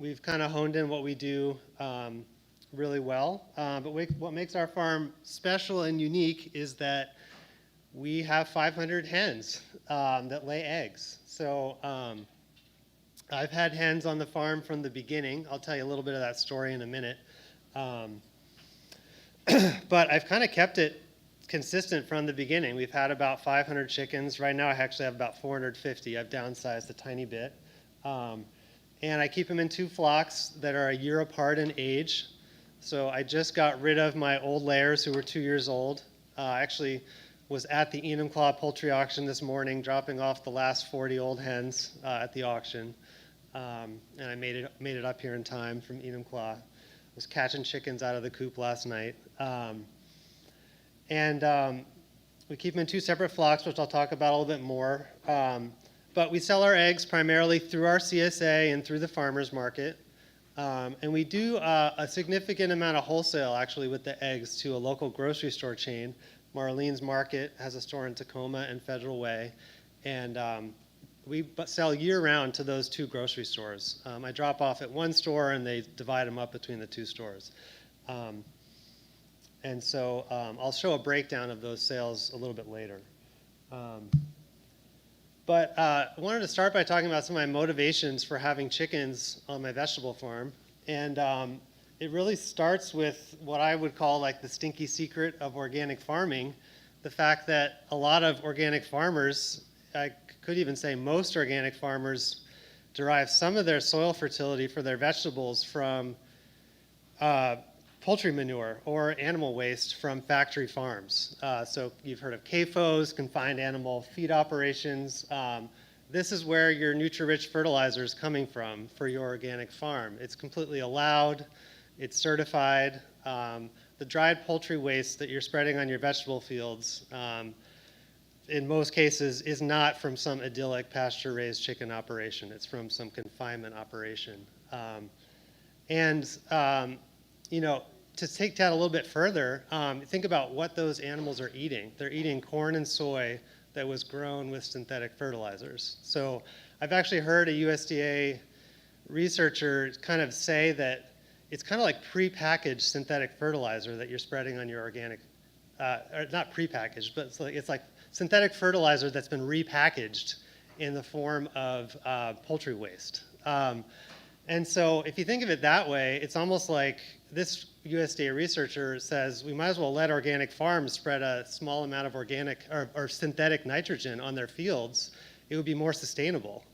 We've kind of honed in what we do really well. But what makes our farm special and unique is that we have 500 hens that lay eggs. So I've had hens on the farm from the beginning. I'll tell you a little bit of that story in a minute. Um, but I've kind of kept it consistent from the beginning. We've had about 500 chickens. Right now I actually have about 450. I've downsized a tiny bit. And I keep them in 2 flocks that are a year apart in age. So I just got rid of my old layers who were 2 years old. I actually was at the Enumclaw poultry auction this morning, dropping off the last 40 old hens at the auction. And I made it up here in time from Enumclaw. I was catching chickens out of the coop last night. We keep them in 2 separate flocks, which I'll talk about a little bit more. But we sell our eggs primarily through our CSA and through the farmers market. And we do a significant amount of wholesale, actually, with the eggs to a local grocery store chain. Marlene's Market has a store in Tacoma and Federal Way. And we sell year-round to those 2 grocery stores. I drop off at one store, and they divide them up between the 2 stores. And so I'll show a breakdown of those sales a little bit later. But I wanted to start by talking about some of my motivations for having chickens on my vegetable farm. And it really starts with what I would call like the stinky secret of organic farming, the fact that a lot of organic farmers, I could even say most organic farmers, derive some of their soil fertility for their vegetables from poultry manure or animal waste from factory farms. So you've heard of CAFOs, confined animal feed operations. This is where your nutri-rich fertilizer is coming from for your organic farm. It's completely allowed, it's certified. The dried poultry waste that you're spreading on your vegetable fields, in most cases, is not from some idyllic pasture-raised chicken operation. It's from some confinement operation. You know, to take that a little bit further, think about what those animals are eating. They're eating corn and soy that was grown with synthetic fertilizers. So I've actually heard a USDA researcher kind of say that it's kind of like prepackaged synthetic fertilizer that you're spreading on your organic, or not prepackaged, but it's like synthetic fertilizer that's been repackaged in the form of poultry waste. And so if you think of it that way, it's almost like this USDA researcher says we might as well let organic farms spread a small amount of organic or synthetic nitrogen on their fields. It would be more sustainable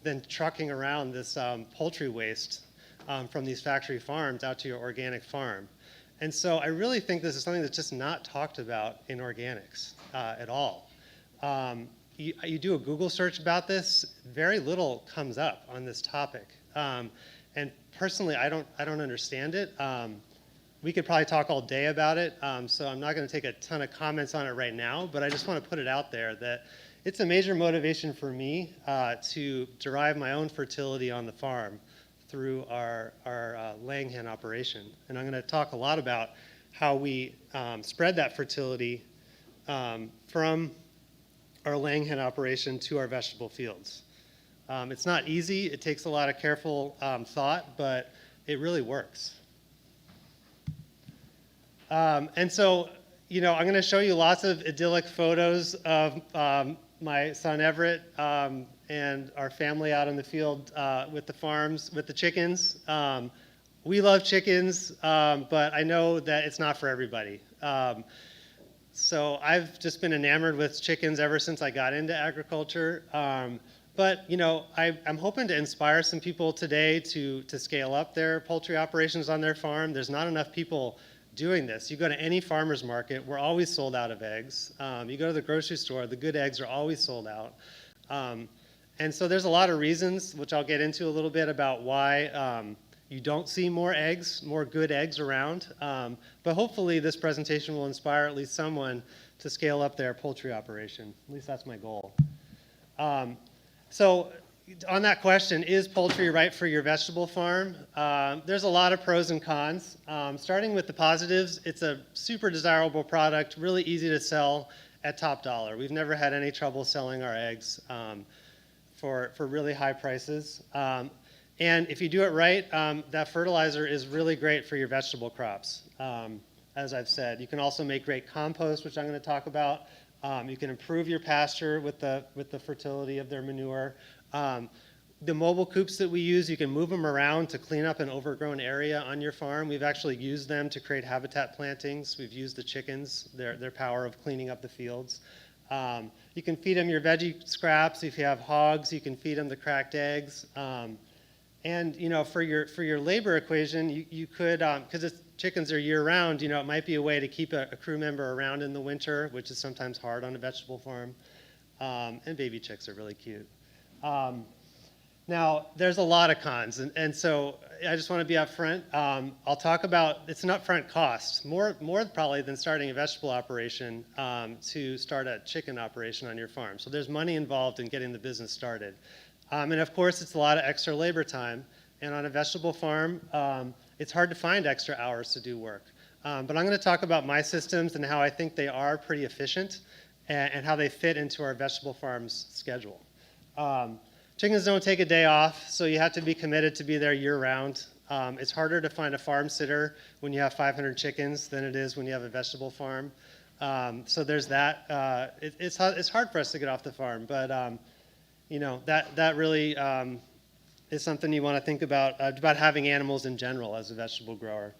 than trucking around this poultry waste from these factory farms out to your organic farm. And so I really think this is something that's just not talked about in organics at all. You do a Google search about this, very little comes up on this topic. And personally, I don't understand it. We could probably talk all day about it, so I'm not going to take a ton of comments on it right now, but I just want to put it out there that it's a major motivation for me to derive my own fertility on the farm through our laying hen operation. And I'm going to talk a lot about how we spread that fertility from our laying hen operation to our vegetable fields. It's not easy. It takes a lot of careful thought, but it really works. And so, you know, I'm going to show you lots of idyllic photos of my son Everett and our family out in the field with the farms, with the chickens. We love chickens, but I know that it's not for everybody. So I've just been enamored with chickens ever since I got into agriculture. But, you know, I'm hoping to inspire some people today to scale up their poultry operations on their farm. There's not enough people doing this. You go to any farmer's market, we're always sold out of eggs. You go to the grocery store, the good eggs are always sold out. And so there's a lot of reasons, which I'll get into a little bit, about why you don't see more eggs, more good eggs around. But hopefully this presentation will inspire at least someone to scale up their poultry operation. At least that's my goal. So on that question, is poultry right for your vegetable farm? There's a lot of pros and cons. Starting with the positives, it's a super desirable product, really easy to sell at top dollar. We've never had any trouble selling our eggs for really high prices. And if you do it right, that fertilizer is really great for your vegetable crops. As I've said, you can also make great compost, which I'm going to talk about. You can improve your pasture with the fertility of their manure. The mobile coops that we use, you can move them around to clean up an overgrown area on your farm. We've actually used them to create habitat plantings. We've used the chickens, their power of cleaning up the fields. You can feed them your veggie scraps. If you have hogs, you can feed them the cracked eggs. And for your labor equation, you could, because chickens are year-round, it might be a way to keep a crew member around in the winter, which is sometimes hard on a vegetable farm. And baby chicks are really cute. Now, there's a lot of cons, and so I just want to be upfront. I'll talk about, it's an upfront cost, more probably than starting a vegetable operation to start a chicken operation on your farm. So there's money involved in getting the business started. And of course, it's a lot of extra labor time. And on a vegetable farm, it's hard to find extra hours to do work. But I'm going to talk about my systems and how I think they are pretty efficient and how they fit into our vegetable farm's schedule. Chickens don't take a day off, so you have to be committed to be there year-round. It's harder to find a farm sitter when you have 500 chickens than it is when you have a vegetable farm. So there's that. It's hard for us to get off the farm, but that really is something you want to think about having animals in general as a vegetable grower.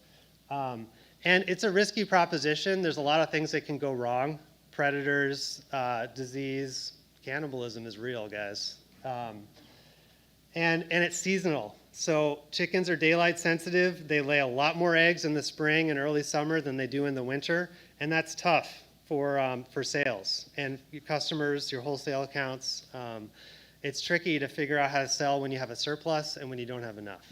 And it's a risky proposition. There's a lot of things that can go wrong. Predators, disease, cannibalism is real, guys. And it's seasonal. So chickens are daylight sensitive. They lay a lot more eggs in the spring and early summer than they do in the winter, and that's tough for sales and your customers, your wholesale accounts. It's tricky to figure out how to sell when you have a surplus and when you don't have enough.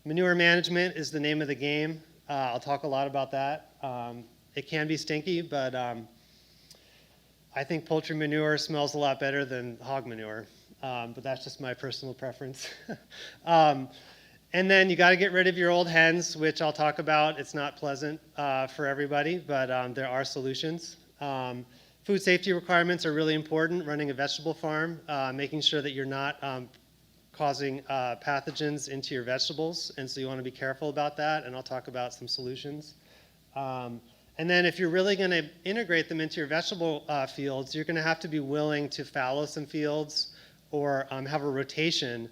Manure management is the name of the game. I'll talk a lot about that. It can be stinky, but I think poultry manure smells a lot better than hog manure, but that's just my personal preference. And then you got to get rid of your old hens, which I'll talk about. It's not pleasant for everybody, but there are solutions. Food safety requirements are really important running a vegetable farm, making sure that you're not causing pathogens into your vegetables, and so you want to be careful about that, and I'll talk about some solutions. And then if you're really going to integrate them into your vegetable fields, you're going to have to be willing to fallow some fields or have a rotation,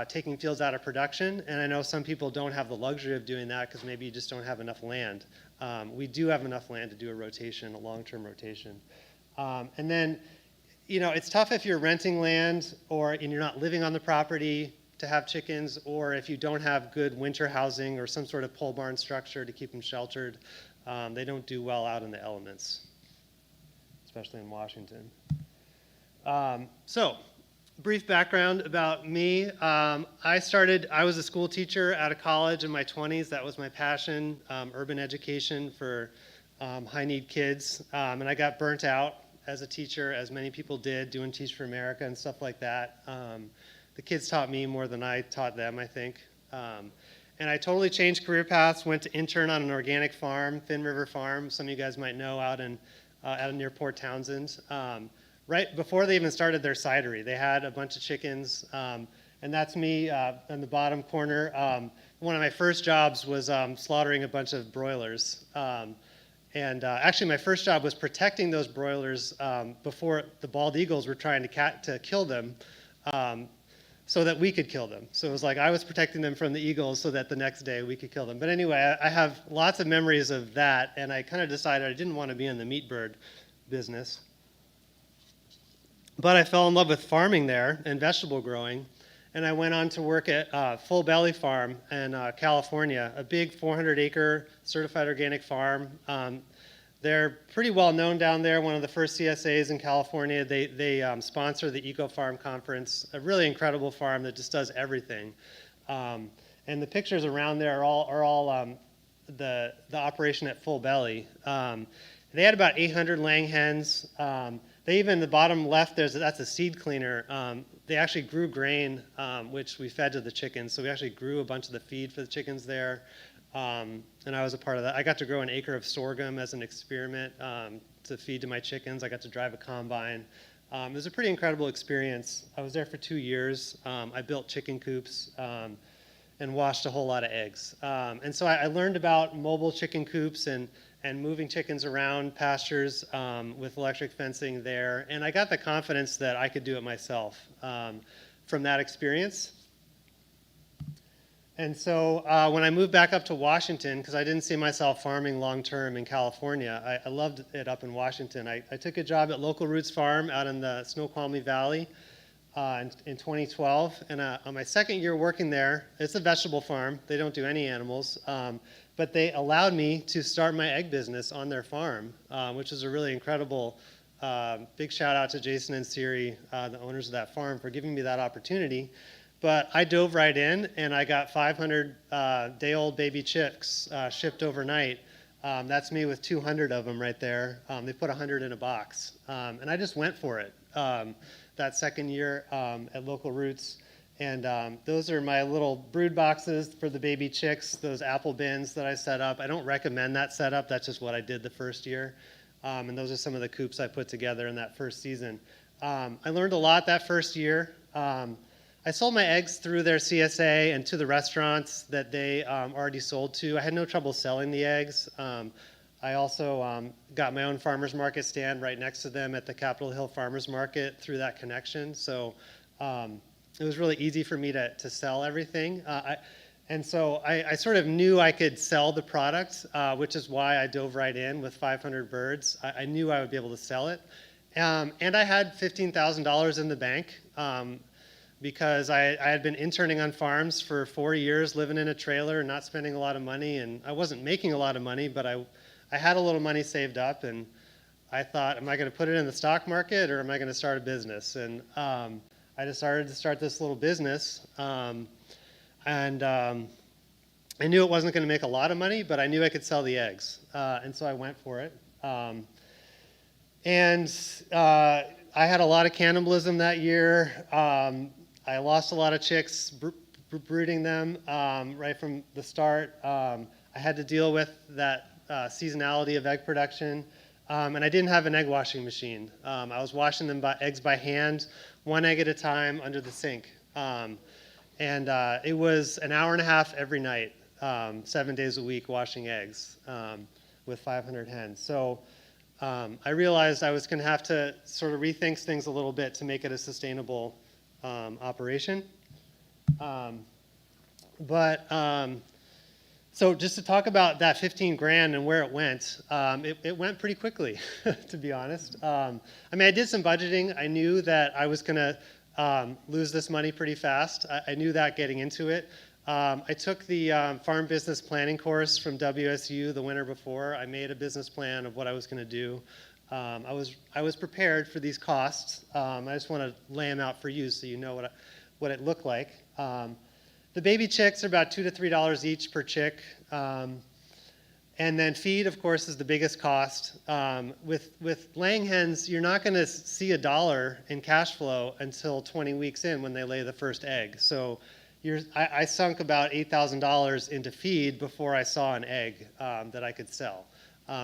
taking fields out of production. And I know some people don't have the luxury of doing that because maybe you just don't have enough land. We do have enough land to do a rotation, a long-term rotation. And then, it's tough if you're renting land and you're not living on the property to have chickens, or if you don't have good winter housing or some sort of pole barn structure to keep them sheltered. They don't do well out in the elements, especially in Washington. So, brief background about me. I was a school teacher out of college in my 20s. That was my passion, urban education for high-need kids. And I got burnt out as a teacher, as many people did, doing Teach for America and stuff like that. The kids taught me more than I taught them, I think. And I totally changed career paths, went to intern on an organic farm, Thin River Farm, some of you guys might know, out near Port Townsend. Right before they even started their cidery, they had a bunch of chickens, and that's me in the bottom corner. One of my first jobs was slaughtering a bunch of broilers. Actually, my first job was protecting those broilers before the bald eagles were trying to kill them. So that we could kill them. So it was like I was protecting them from the eagles so that the next day we could kill them. But anyway, I have lots of memories of that, and I kind of decided I didn't want to be in the meat bird business. But I fell in love with farming there and vegetable growing, and I went on to work at Full Belly Farm in California, a big 400-acre certified organic farm. They're pretty well known down there, one of the first CSAs in California. They sponsor the Eco Farm Conference, a really incredible farm that just does everything. And the pictures around there are all the operation at Full Belly. They had about 800 laying hens. The bottom left, that's a seed cleaner. They actually grew grain, which we fed to the chickens. So we actually grew a bunch of the feed for the chickens there. And I was a part of that. I got to grow an acre of sorghum as an experiment to feed to my chickens. I got to drive a combine. It was a pretty incredible experience. I was there for 2 years. I built chicken coops and washed a whole lot of eggs. And so I learned about mobile chicken coops and moving chickens around pastures with electric fencing there. And I got the confidence that I could do it myself from that experience. And so when I moved back up to Washington, because I didn't see myself farming long-term in California, I loved it up in Washington. I took a job at Local Roots Farm out in the Snoqualmie Valley in 2012. And on my second year working there, it's a vegetable farm. They don't do any animals. But they allowed me to start my egg business on their farm, which is a really incredible, big shout out to Jason and Siri, the owners of that farm, for giving me that opportunity. But I dove right in, and I got 500 day-old baby chicks shipped overnight. That's me with 200 of them right there. They put 100 in a box. And I just went for it that second year at Local Roots. And those are my little brood boxes for the baby chicks, those apple bins that I set up. I don't recommend that setup. That's just what I did the first year. And those are some of the coops I put together in that first season. I learned a lot that first year. I sold my eggs through their CSA and to the restaurants that they already sold to. I had no trouble selling the eggs. I also got my own farmer's market stand right next to them at the Capitol Hill Farmer's Market through that connection. So it was really easy for me to sell everything. And so I sort of knew I could sell the product, which is why I dove right in with 500 birds. I knew I would be able to sell it. And I had $15,000 in the bank. Because I had been interning on farms for 4 years, living in a trailer and not spending a lot of money. And I wasn't making a lot of money, but I had a little money saved up. And I thought, am I going to put it in the stock market or am I going to start a business? And I decided to start this little business. And I knew it wasn't going to make a lot of money, but I knew I could sell the eggs. And so I went for it. I had a lot of cannibalism that year. I lost a lot of chicks brooding them right from the start. I had to deal with that seasonality of egg production. And I didn't have an egg washing machine. I was washing them eggs by hand, one egg at a time under the sink. It was an hour and a half every night, 7 days a week washing eggs with 500 hens. So I realized I was going to have to sort of rethink things a little bit to make it a sustainable operation. So just to talk about that 15 grand and where it went went pretty quickly, to be honest. I mean, I did some budgeting. I knew that I was going to lose this money pretty fast. I knew that getting into it. I took the farm business planning course from WSU the winter before. I made a business plan of what I was going to do. I was prepared for these costs. I just want to lay them out for you so you know what it looked like. The baby chicks are about $2 to $3 each per chick. And then feed, of course, is the biggest cost. With laying hens, you're not going to see $1 in cash flow until 20 weeks in when they lay the first egg. So I sunk about $8,000 into feed before I saw an egg that I could sell.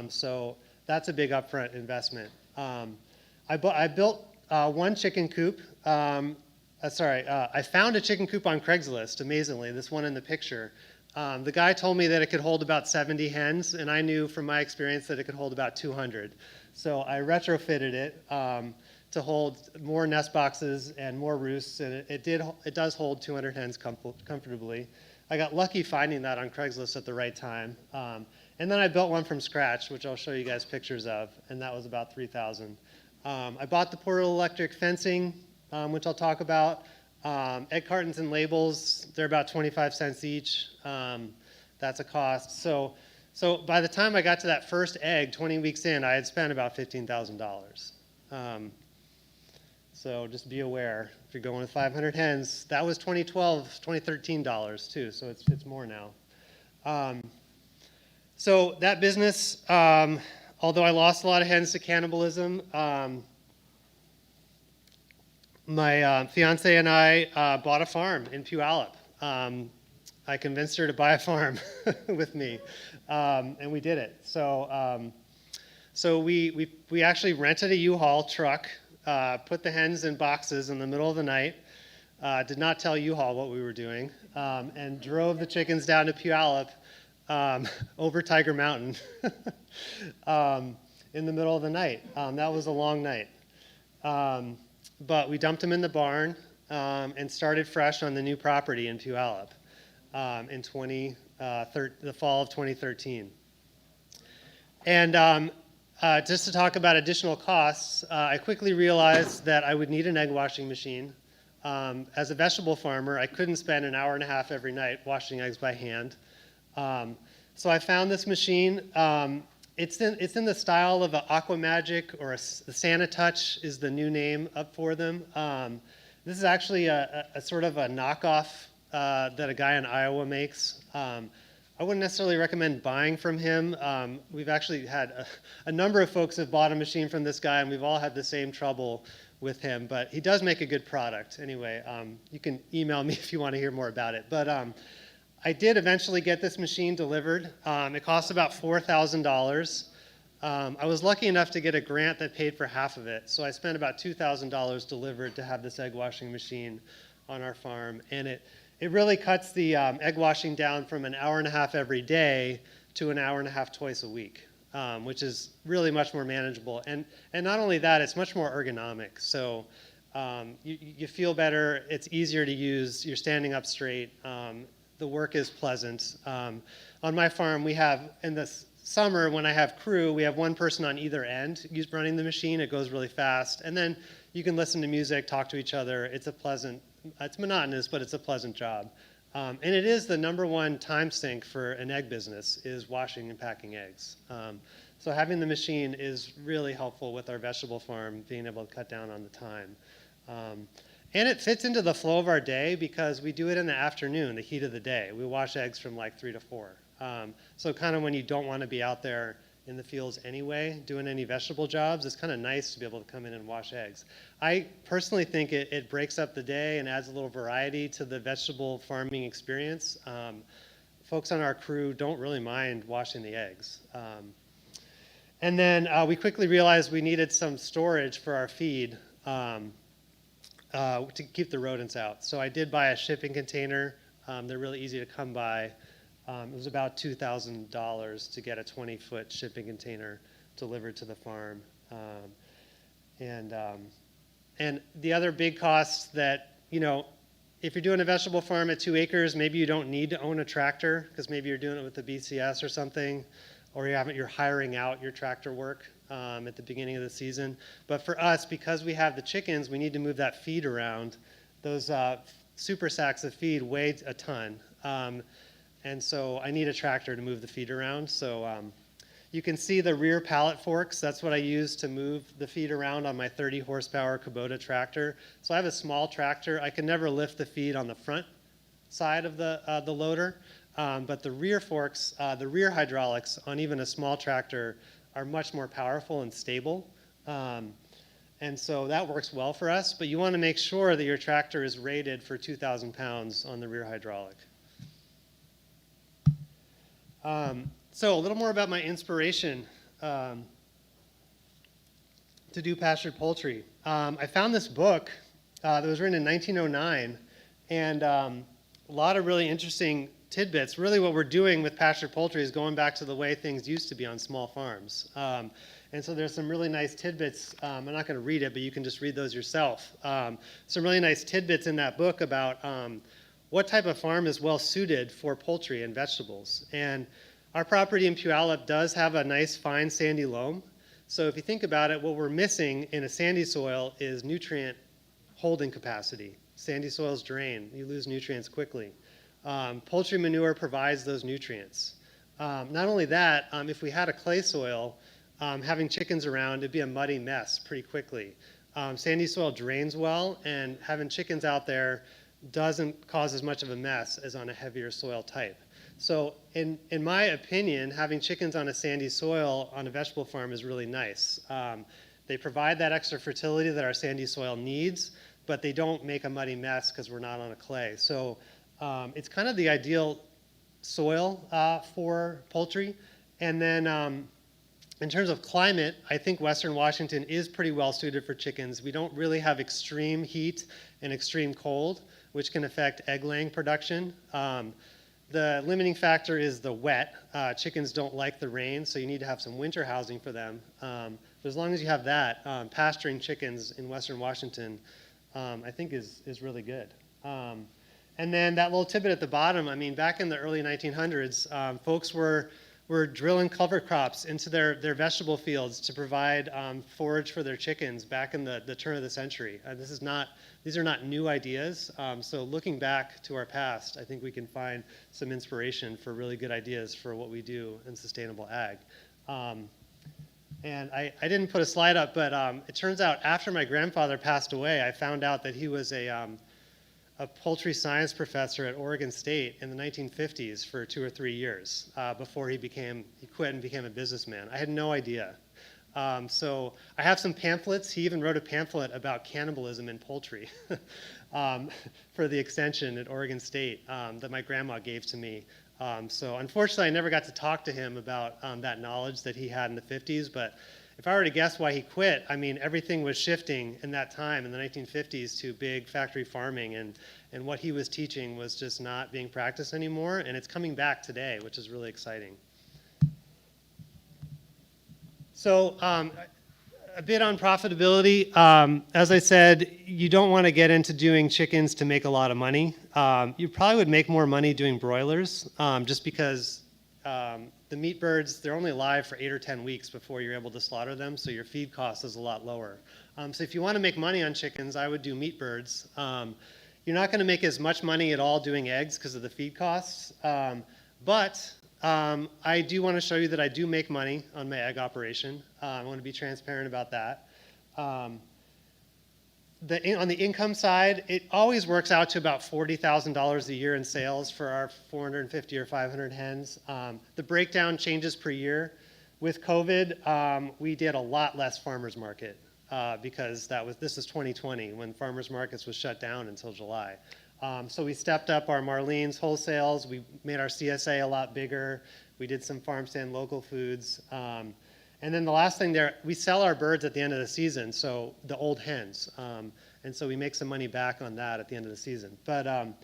So that's a big upfront investment. I built one chicken coop. I found a chicken coop on Craigslist, amazingly, this one in the picture. The guy told me that it could hold about 70 hens, and I knew from my experience that it could hold about 200. So I retrofitted it to hold more nest boxes and more roosts, and it does hold 200 hens comfortably. I got lucky finding that on Craigslist at the right time. And then I built one from scratch, which I'll show you guys pictures of, and that was about $3,000. I bought the portable electric fencing, which I'll talk about. Egg cartons and labels, they're about 25 cents each. That's a cost. So by the time I got to that first egg, 20 weeks in, I had spent about $15,000. So just be aware, if you're going with 500 hens, that was 2013 dollars too, so it's more now. So that business, although I lost a lot of hens to cannibalism, my fiance and I bought a farm in Puyallup. I convinced her to buy a farm with me, and we did it. So we actually rented a U-Haul truck put the hens in boxes in the middle of the night, did not tell U-Haul what we were doing, and drove the chickens down to Puyallup over Tiger Mountain in the middle of the night. That was a long night. But we dumped them in the barn and started fresh on the new property in Puyallup in the fall of 2013. And just to talk about additional costs, I quickly realized that I would need an egg washing machine. As a vegetable farmer, I couldn't spend an hour and a half every night washing eggs by hand. So I found this machine. It's in the style of an Aqua Magic, or the Santa Touch is the new name up for them. This is actually a sort of a knockoff that a guy in Iowa makes. I wouldn't necessarily recommend buying from him. We've actually had a number of folks have bought a machine from this guy, and we've all had the same trouble with him. But he does make a good product. Anyway, you can email me if you want to hear more about it. But I did eventually get this machine delivered. It cost about $4,000. I was lucky enough to get a grant that paid for half of it. So I spent about $2,000 delivered to have this egg washing machine on our farm. And it really cuts the egg washing down from an hour and a half every day to an hour and a half twice a week, which is really much more manageable. And not only that, it's much more ergonomic. So you feel better. It's easier to use. You're standing up straight. The work is pleasant. On my farm, we have, in the summer, when I have crew, we have one person on either end running the machine. It goes really fast. And then you can listen to music, talk to each other. It's monotonous, but it's a pleasant job. And it is the #1 time sink for an egg business, is washing and packing eggs. So having the machine is really helpful with our vegetable farm, being able to cut down on the time. And it fits into the flow of our day because we do it in the afternoon, the heat of the day. We wash eggs from like 3 to 4. So kind of when you don't want to be out there in the fields anyway, doing any vegetable jobs, it's kind of nice to be able to come in and wash eggs. I personally think it breaks up the day and adds a little variety to the vegetable farming experience. Folks on our crew don't really mind washing the eggs. And then we quickly realized we needed some storage for our feed to keep the rodents out. So I did buy a shipping container. They're really easy to come by. It was about $2,000 to get a 20-foot shipping container delivered to the farm. And the other big costs that, if you're doing a vegetable farm at 2 acres, maybe you don't need to own a tractor because maybe you're doing it with the BCS or something, or you're hiring out your tractor work at the beginning of the season. But for us, because we have the chickens, we need to move that feed around. Those super sacks of feed weigh a ton. And so I need a tractor to move the feed around. So you can see the rear pallet forks. That's what I use to move the feed around on my 30 horsepower Kubota tractor. So I have a small tractor. I can never lift the feed on the front side of the loader. But the rear forks, the rear hydraulics on even a small tractor are much more powerful and stable. And so that works well for us. But you want to make sure that your tractor is rated for 2,000 pounds on the rear hydraulic. So a little more about my inspiration to do pastured poultry. I found this book that was written in 1909, and a lot of really interesting tidbits. Really what we're doing with pastured poultry is going back to the way things used to be on small farms. And so there's some really nice tidbits. I'm not going to read it, but you can just read those yourself. Some really nice tidbits in that book about what type of farm is well suited for poultry and vegetables. And our property in Puyallup does have a nice fine sandy loam. So if you think about it, what we're missing in a sandy soil is nutrient holding capacity. Sandy soils drain. You lose nutrients quickly. Poultry manure provides those nutrients. Not only that, if we had a clay soil, having chickens around, it'd be a muddy mess pretty quickly. Sandy soil drains well, and having chickens out there doesn't cause as much of a mess as on a heavier soil type. So in my opinion, having chickens on a sandy soil on a vegetable farm is really nice. They provide that extra fertility that our sandy soil needs, but they don't make a muddy mess because we're not on a clay. So it's kind of the ideal soil for poultry. And then In terms of climate, I think Western Washington is pretty well suited for chickens. We don't really have extreme heat and extreme cold, which can affect egg laying production. The limiting factor is the wet. Chickens don't like the rain, so you need to have some winter housing for them. But as long as you have that, pasturing chickens in Western Washington, I think is really good. And then that little tidbit at the bottom, I mean, back in the early 1900s, folks were drilling cover crops into their vegetable fields to provide forage for their chickens back in the turn of the century. These are not new ideas. So looking back to our past, I think we can find some inspiration for really good ideas for what we do in sustainable ag. And I didn't put a slide up, but it turns out after my grandfather passed away, I found out that he was a poultry science professor at Oregon State in the 1950s for 2 or 3 years before he quit and became a businessman. I had no idea. So I have some pamphlets. He even wrote a pamphlet about cannibalism in poultry for the extension at Oregon State that my grandma gave to me. So unfortunately, I never got to talk to him about that knowledge that he had in the 50s, but if I were to guess why he quit, I mean, everything was shifting in that time in the 1950s to big factory farming, and what he was teaching was just not being practiced anymore, and it's coming back today, which is really exciting. So a bit on profitability. As I said, you don't want to get into doing chickens to make a lot of money. You probably would make more money doing broilers just because the meat birds, they're only alive for 8 or 10 weeks before you're able to slaughter them, so your feed cost is a lot lower. So if you want to make money on chickens, I would do meat birds. You're not going to make as much money at all doing eggs because of the feed costs, but I do want to show you that I do make money on my egg operation. I want to be transparent about that. On the income side, it always works out to about $40,000 a year in sales for our 450 or 500 hens. The breakdown changes per year. With COVID, we did a lot less farmers market because this is 2020 when farmers markets was shut down until July. So we stepped up our Marlene's wholesales. We made our CSA a lot bigger. We did some farm stand local foods. And then the last thing there, we sell our birds at the end of the season, so the old hens. And so we make some money back on that at the end of the season. But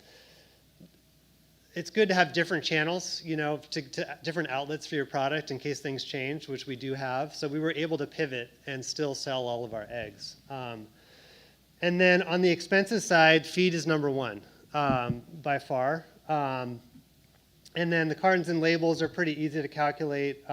it's good to have different channels, to different outlets for your product in case things change, which we do have. So we were able to pivot and still sell all of our eggs. And then on the expenses side, feed is number one by far. And then the cartons and labels are pretty easy to calculate.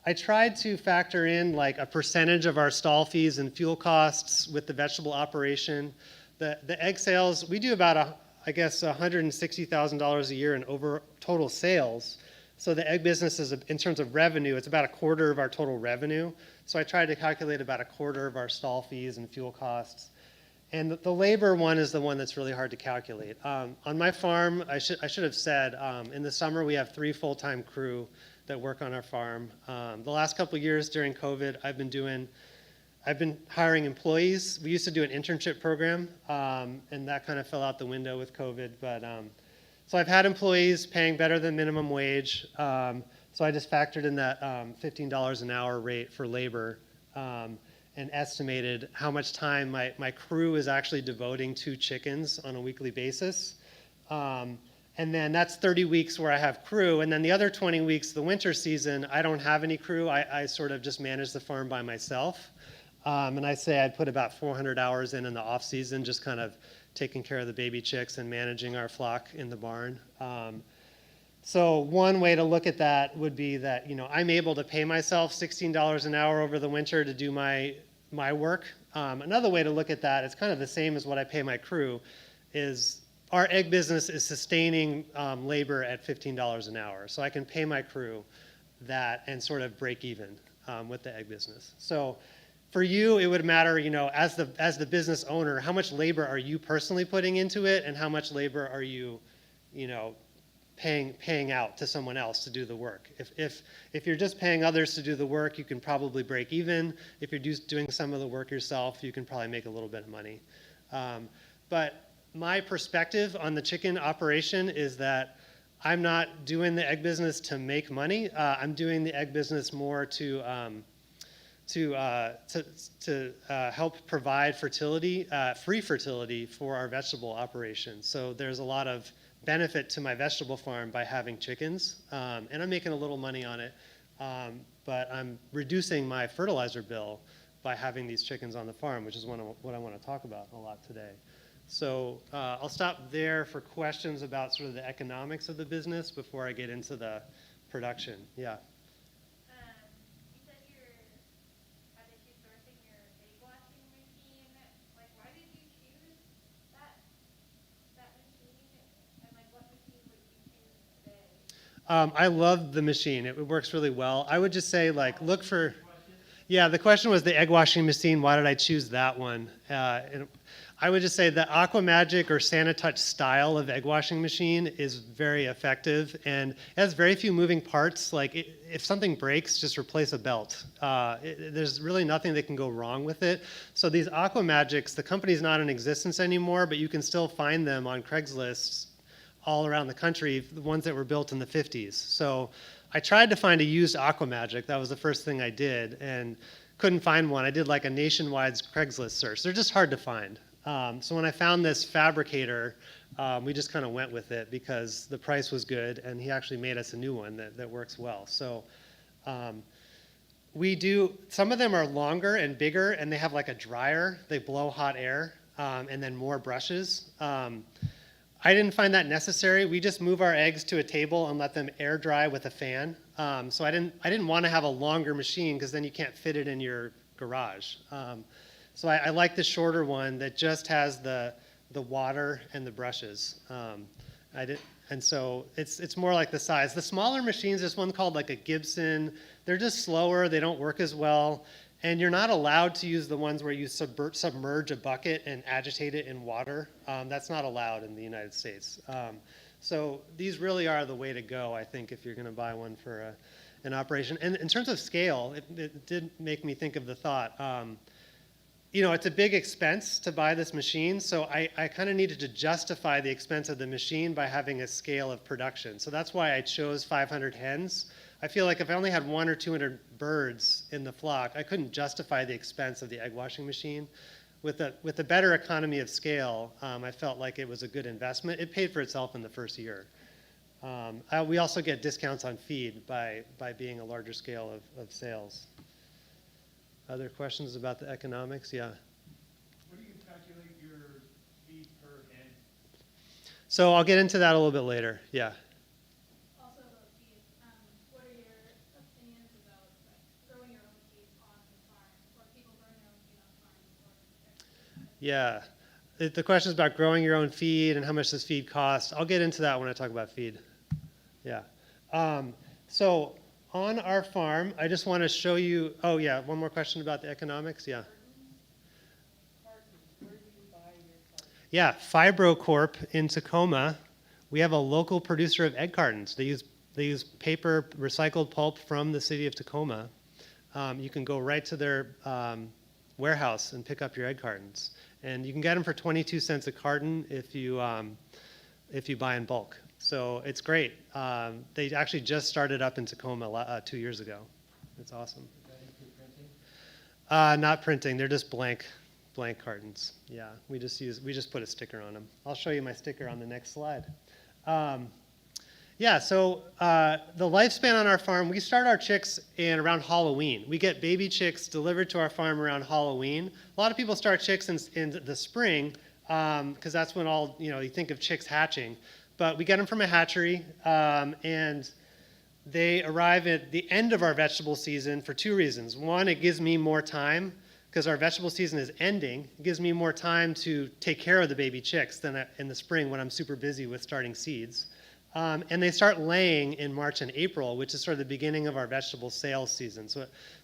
I tried to factor in like a percentage of our stall fees and fuel costs with the vegetable operation. The egg sales, we do about, $160,000 a year in over total sales. So the egg business is, in terms of revenue, it's about a quarter of our total revenue. So I tried to calculate about a quarter of our stall fees and fuel costs. And the labor one is the one that's really hard to calculate. On my farm, I should have said, in the summer we have 3 full-time crew that work on our farm. The last couple of years during COVID, I've been hiring employees. We used to do an internship program, and that kind of fell out the window with COVID. But so I've had employees paying better than minimum wage. So I just factored in that $15 an hour rate for labor. And estimated how much time my crew is actually devoting to chickens on a weekly basis. And then that's 30 weeks where I have crew. And then the other 20 weeks, the winter season, I don't have any crew. I sort of just manage the farm by myself. And I say I'd put about 400 hours in the off season, just kind of taking care of the baby chicks and managing our flock in the barn. So one way to look at that would be that, I'm able to pay myself $16 an hour over the winter to do my work. Another way to look at that, it's kind of the same as what I pay my crew, is our egg business is sustaining labor at $15 an hour. So I can pay my crew that and sort of break even with the egg business. So for you, it would matter, as the business owner, how much labor are you personally putting into it, and how much labor are you, paying out to someone else to do the work. If you're just paying others to do the work, you can probably break even. If you're doing some of the work yourself, you can probably make a little bit of money. But my perspective on the chicken operation is that I'm not doing the egg business to make money. I'm doing the egg business more to help provide fertility, free fertility for our vegetable operations. So there's a lot of benefit to my vegetable farm by having chickens, and I'm making a little money on it, but I'm reducing my fertilizer bill by having these chickens on the farm, which is what I want to talk about a lot today. So I'll stop there for questions about sort of the economics of the business before I get into the production. Yeah. You said you're obviously sourcing your egg washing machine. Like, why did you choose that machine? And like, what machine would you choose today? I love the machine. It works really well. I would just say, like, look for. Yeah, the question was the egg washing machine. Why did I choose that one? I would just say the Aquamagic or SaniTouch style of egg washing machine is very effective and has very few moving parts. Like if something breaks, just replace a belt. There's really nothing that can go wrong with it. So these Aquamagics, the company's not in existence anymore, but you can still find them on Craigslist all around the country, the ones that were built in the 50s. So I tried to find a used Aquamagic. That was the first thing I did, and couldn't find one. I did like a nationwide Craigslist search. They're just hard to find. So when I found this fabricator, we just kind of went with it because the price was good, and he actually made us a new one that works well. So some of them are longer and bigger, and they have like a dryer. They blow hot air, and then more brushes. I didn't find that necessary. We just move our eggs to a table and let them air dry with a fan. So I didn't want to have a longer machine because then you can't fit it in your garage. So I like the shorter one that just has the water and the brushes. And so it's more like the size. The smaller machines, there's one called like a Gibson. They're just slower. They don't work as well. And you're not allowed to use the ones where you submerge a bucket and agitate it in water. That's not allowed in the United States. So these really are the way to go, I think, if you're going to buy one for an operation. And in terms of scale, it did make me think of the thought. It's a big expense to buy this machine, so I kind of needed to justify the expense of the machine by having a scale of production. So that's why I chose 500 hens. I feel like if I only had 100 or 200 birds in the flock, I couldn't justify the expense of the egg washing machine. With a better economy of scale, I felt like it was a good investment. It paid for itself in the first year. We also get discounts on feed by being a larger scale of sales. Other questions about the economics? Yeah. What do you calculate your feed per hen? So I'll get into that a little bit later. Yeah. Also about feed, what are your opinions about like growing your own feed on the farm, or people growing their own feed on farms? Yeah. The question is about growing your own feed and how much does feed cost. I'll get into that when I talk about feed. Yeah. So on our farm, I just want to show you, oh yeah, one more question about the economics, yeah. Where do you buy your cartons? Yeah, FibroCorp in Tacoma, we have a local producer of egg cartons. They use paper recycled pulp from the city of Tacoma. You can go right to their warehouse and pick up your egg cartons. And you can get them for 22 cents a carton if you buy in bulk. So it's great. They actually just started up in Tacoma 2 years ago. It's awesome. Is that include printing? Not printing. They're just blank cartons. Yeah, we just put a sticker on them. I'll show you my sticker on the next slide. Yeah, so the lifespan on our farm, we start our chicks around Halloween. We get baby chicks delivered to our farm around Halloween. A lot of people start chicks in the spring because that's when you think of chicks hatching. But we get them from a hatchery, and they arrive at the end of our vegetable season for two reasons. One, it gives me more time because our vegetable season is ending. It gives me more time to take care of the baby chicks than in the spring when I'm super busy with starting seeds. And they start laying in March and April, which is sort of the beginning of our vegetable sales season.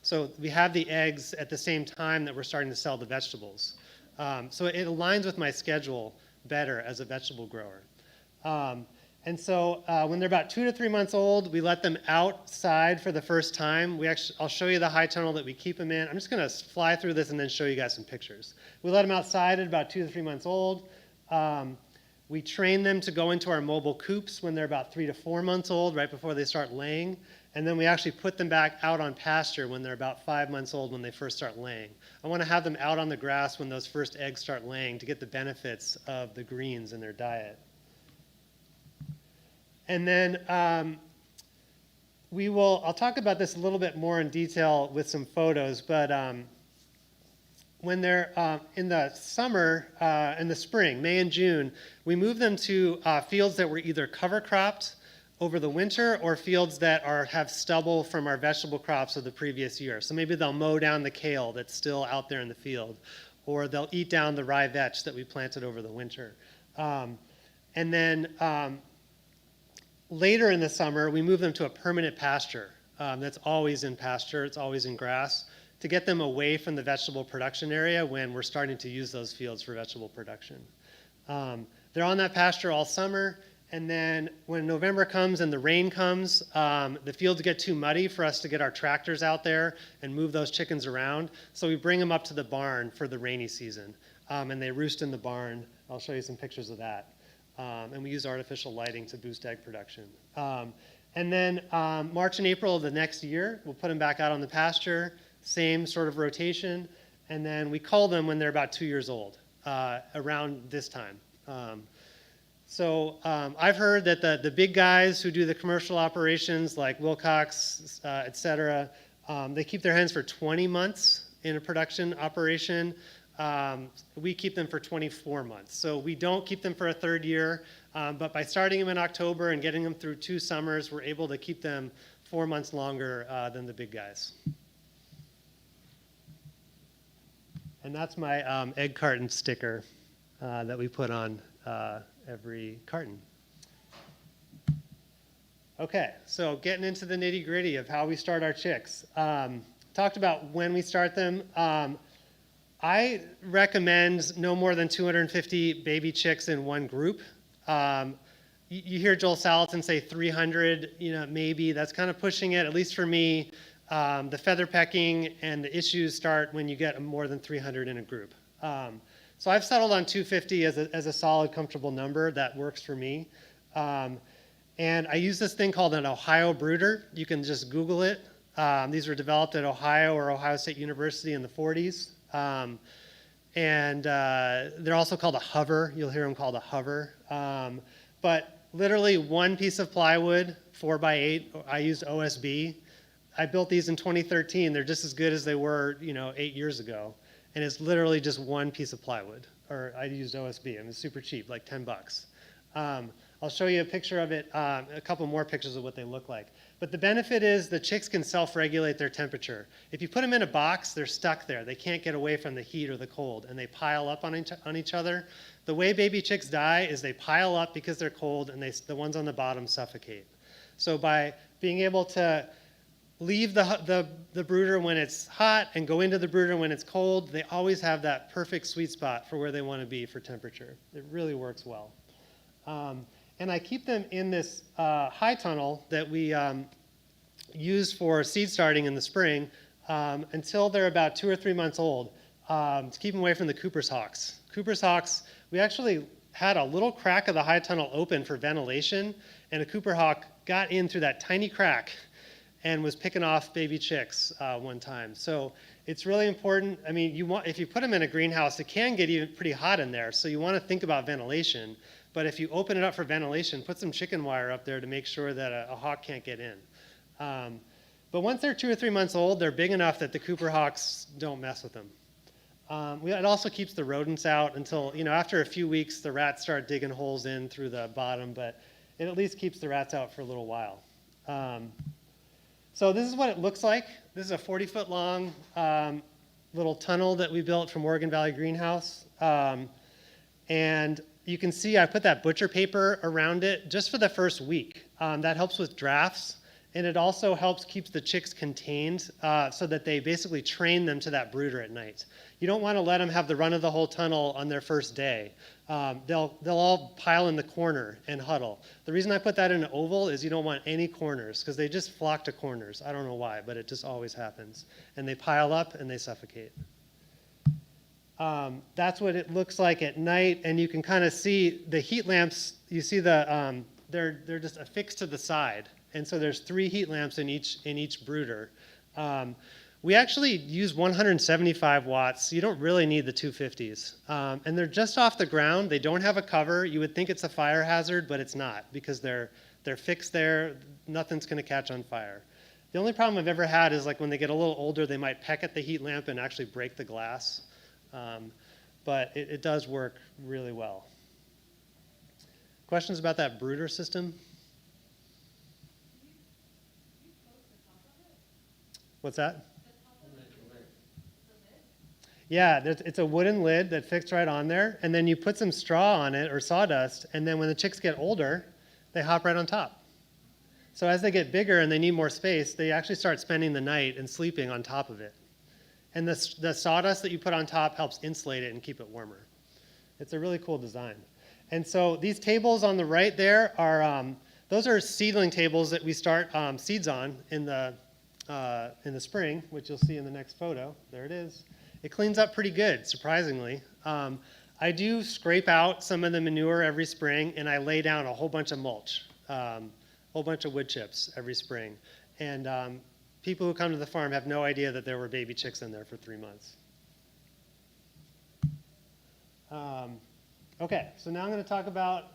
So we have the eggs at the same time that we're starting to sell the vegetables. So it aligns with my schedule better as a vegetable grower. And so when they're about 2 to 3 months old, we let them outside for the first time. I'll show you the high tunnel that we keep them in. I'm just going to fly through this and then show you guys some pictures. We let them outside at about 2 to 3 months old. We train them to go into our mobile coops when they're about 3 to 4 months old, right before they start laying. And then we actually put them back out on pasture when they're about 5 months old when they first start laying. I want to have them out on the grass when those first eggs start laying to get the benefits of the greens in their diet. And then I'll talk about this a little bit more in detail with some photos, but when they're in the summer, in the spring, May and June, we move them to fields that were either cover cropped over the winter or fields that have stubble from our vegetable crops of the previous year. So maybe they'll mow down the kale that's still out there in the field, or they'll eat down the rye vetch that we planted over the winter. And then later in the summer, we move them to a permanent pasture that's always in pasture, it's always in grass, to get them away from the vegetable production area when we're starting to use those fields for vegetable production. They're on that pasture all summer, and then when November comes and the rain comes, the fields get too muddy for us to get our tractors out there and move those chickens around, so we bring them up to the barn for the rainy season, and they roost in the barn. I'll show you some pictures of that. And we use artificial lighting to boost egg production. And then March and April of the next year, we'll put them back out on the pasture, same sort of rotation, and then we cull them when they're about 2 years old, around this time. So I've heard that the big guys who do the commercial operations like Wilcox, et cetera, they keep their hens for 20 months in a production operation. We keep them for 24 months. So we don't keep them for a third year, but by starting them in October and getting them through 2 summers, we're able to keep them 4 months longer than the big guys. And that's my egg carton sticker that we put on every carton. Okay, so getting into the nitty gritty of how we start our chicks. Talked about when we start them. I recommend no more than 250 baby chicks in one group. You hear Joel Salatin say 300, maybe. That's kind of pushing it, at least for me. The feather pecking and the issues start when you get more than 300 in a group. So I've settled on 250 as a solid, comfortable number that works for me. And I use this thing called an Ohio brooder. You can just Google it. These were developed at Ohio or Ohio State University in the 40s. And they're also called a hover. You'll hear them called a hover. But literally one piece of plywood, 4x8. I used OSB. I built these in 2013. They're just as good as they were, 8 years ago. And it's literally just one piece of plywood. Or I used OSB, and it's super cheap, like $10. I'll show you a picture of it, a couple more pictures of what they look like. But the benefit is the chicks can self-regulate their temperature. If you put them in a box, they're stuck there. They can't get away from the heat or the cold, and they pile up on each other. The way baby chicks die is they pile up because they're cold, and the ones on the bottom suffocate. So by being able to leave the brooder when it's hot and go into the brooder when it's cold, they always have that perfect sweet spot for where they want to be for temperature. It really works well. And I keep them in this high tunnel that we use for seed starting in the spring until they're about 2 or 3 months old to keep them away from the Cooper's hawks. Cooper's hawks, we actually had a little crack of the high tunnel open for ventilation, and a Cooper hawk got in through that tiny crack and was picking off baby chicks one time. So it's really important. I mean, if you put them in a greenhouse, it can get even pretty hot in there. So you want to think about ventilation. But if you open it up for ventilation, put some chicken wire up there to make sure that a hawk can't get in. But once they're 2 or 3 months old, they're big enough that the Cooper hawks don't mess with them. It also keeps the rodents out until, after a few weeks, the rats start digging holes in through the bottom, but it at least keeps the rats out for a little while. So this is what it looks like. This is a 40-foot long little tunnel that we built from Oregon Valley Greenhouse. And you can see I put that butcher paper around it just for the first week. That helps with drafts. And it also helps keep the chicks contained so that they basically train them to that brooder at night. You don't want to let them have the run of the whole tunnel on their first day. They'll all pile in the corner and huddle. The reason I put that in an oval is you don't want any corners because they just flock to corners. I don't know why, but it just always happens. And they pile up and they suffocate. That's what it looks like at night, and you can kind of see the heat lamps. You see they're just affixed to the side, and so there's 3 heat lamps in each brooder. We actually use 175 watts. So you don't really need the 250s, and they're just off the ground. They don't have a cover. You would think it's a fire hazard, but it's not because they're fixed there. Nothing's going to catch on fire. The only problem I've ever had is like when they get a little older, they might peck at the heat lamp and actually break the glass. But it does work really well. Questions about that brooder system? What's that? Yeah, it's a wooden lid that fixed right on there, and then you put some straw on it or sawdust, and then when the chicks get older, they hop right on top. So as they get bigger and they need more space, they actually start spending the night and sleeping on top of it. And the sawdust that you put on top helps insulate it and keep it warmer. It's a really cool design. And so these tables on the right there are, those are seedling tables that we start seeds on in the spring, which you'll see in the next photo. There it is. It cleans up pretty good, surprisingly. I do scrape out some of the manure every spring, and I lay down a whole bunch of mulch, a whole bunch of wood chips every spring. And people who come to the farm have no idea that there were baby chicks in there for 3 months. Okay, so now I'm going to talk about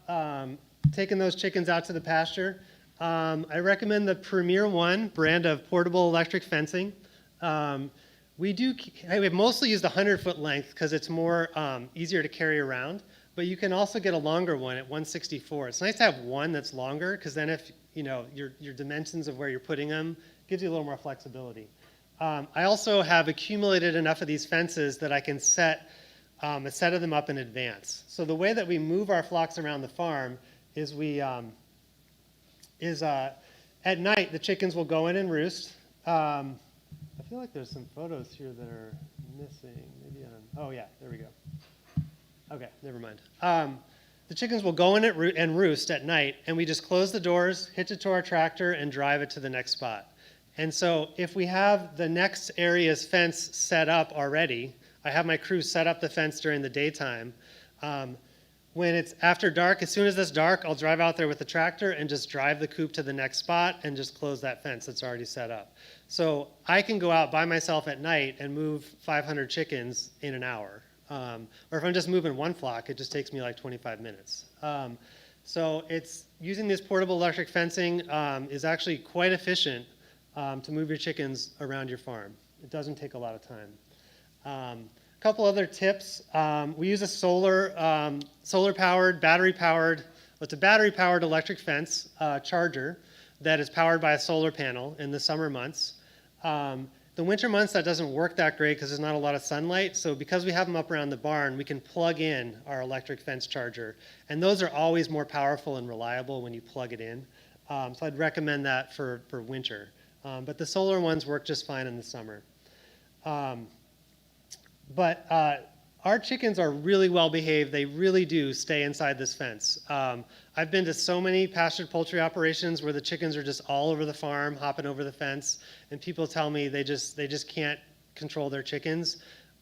taking those chickens out to the pasture. I recommend the Premier One brand of portable electric fencing. We've mostly used 100-foot length because it's more easier to carry around, but you can also get a longer one at 164. It's nice to have one that's longer because then if you know your dimensions of where you're putting them gives you a little more flexibility. I also have accumulated enough of these fences that I can set a set of them up in advance. So the way that we move our flocks around the farm is at night the chickens will go in and roost. I feel like there's some photos here that are missing. Maybe oh yeah, there we go. Okay, never mind. The chickens will go in and roost at night, and we just close the doors, hitch it to our tractor, and drive it to the next spot. And so if we have the next area's fence set up already, I have my crew set up the fence during the daytime. When it's after dark, as soon as it's dark, I'll drive out there with the tractor and just drive the coop to the next spot and just close that fence that's already set up. So I can go out by myself at night and move 500 chickens in an hour. Or if I'm just moving one flock, it just takes me like 25 minutes. So it's using this portable electric fencing is actually quite efficient to move your chickens around your farm. It doesn't take a lot of time. A couple other tips. We use a solar-powered, battery-powered, it's a battery-powered electric fence charger that is powered by a solar panel in the summer months. The winter months, that doesn't work that great because there's not a lot of sunlight. So because we have them up around the barn, we can plug in our electric fence charger. And those are always more powerful and reliable when you plug it in. So I'd recommend that for winter. But the solar ones work just fine in the summer. But our chickens are really well behaved. They really do stay inside this fence. I've been to so many pastured poultry operations where the chickens are just all over the farm, hopping over the fence, and people tell me they just can't control their chickens.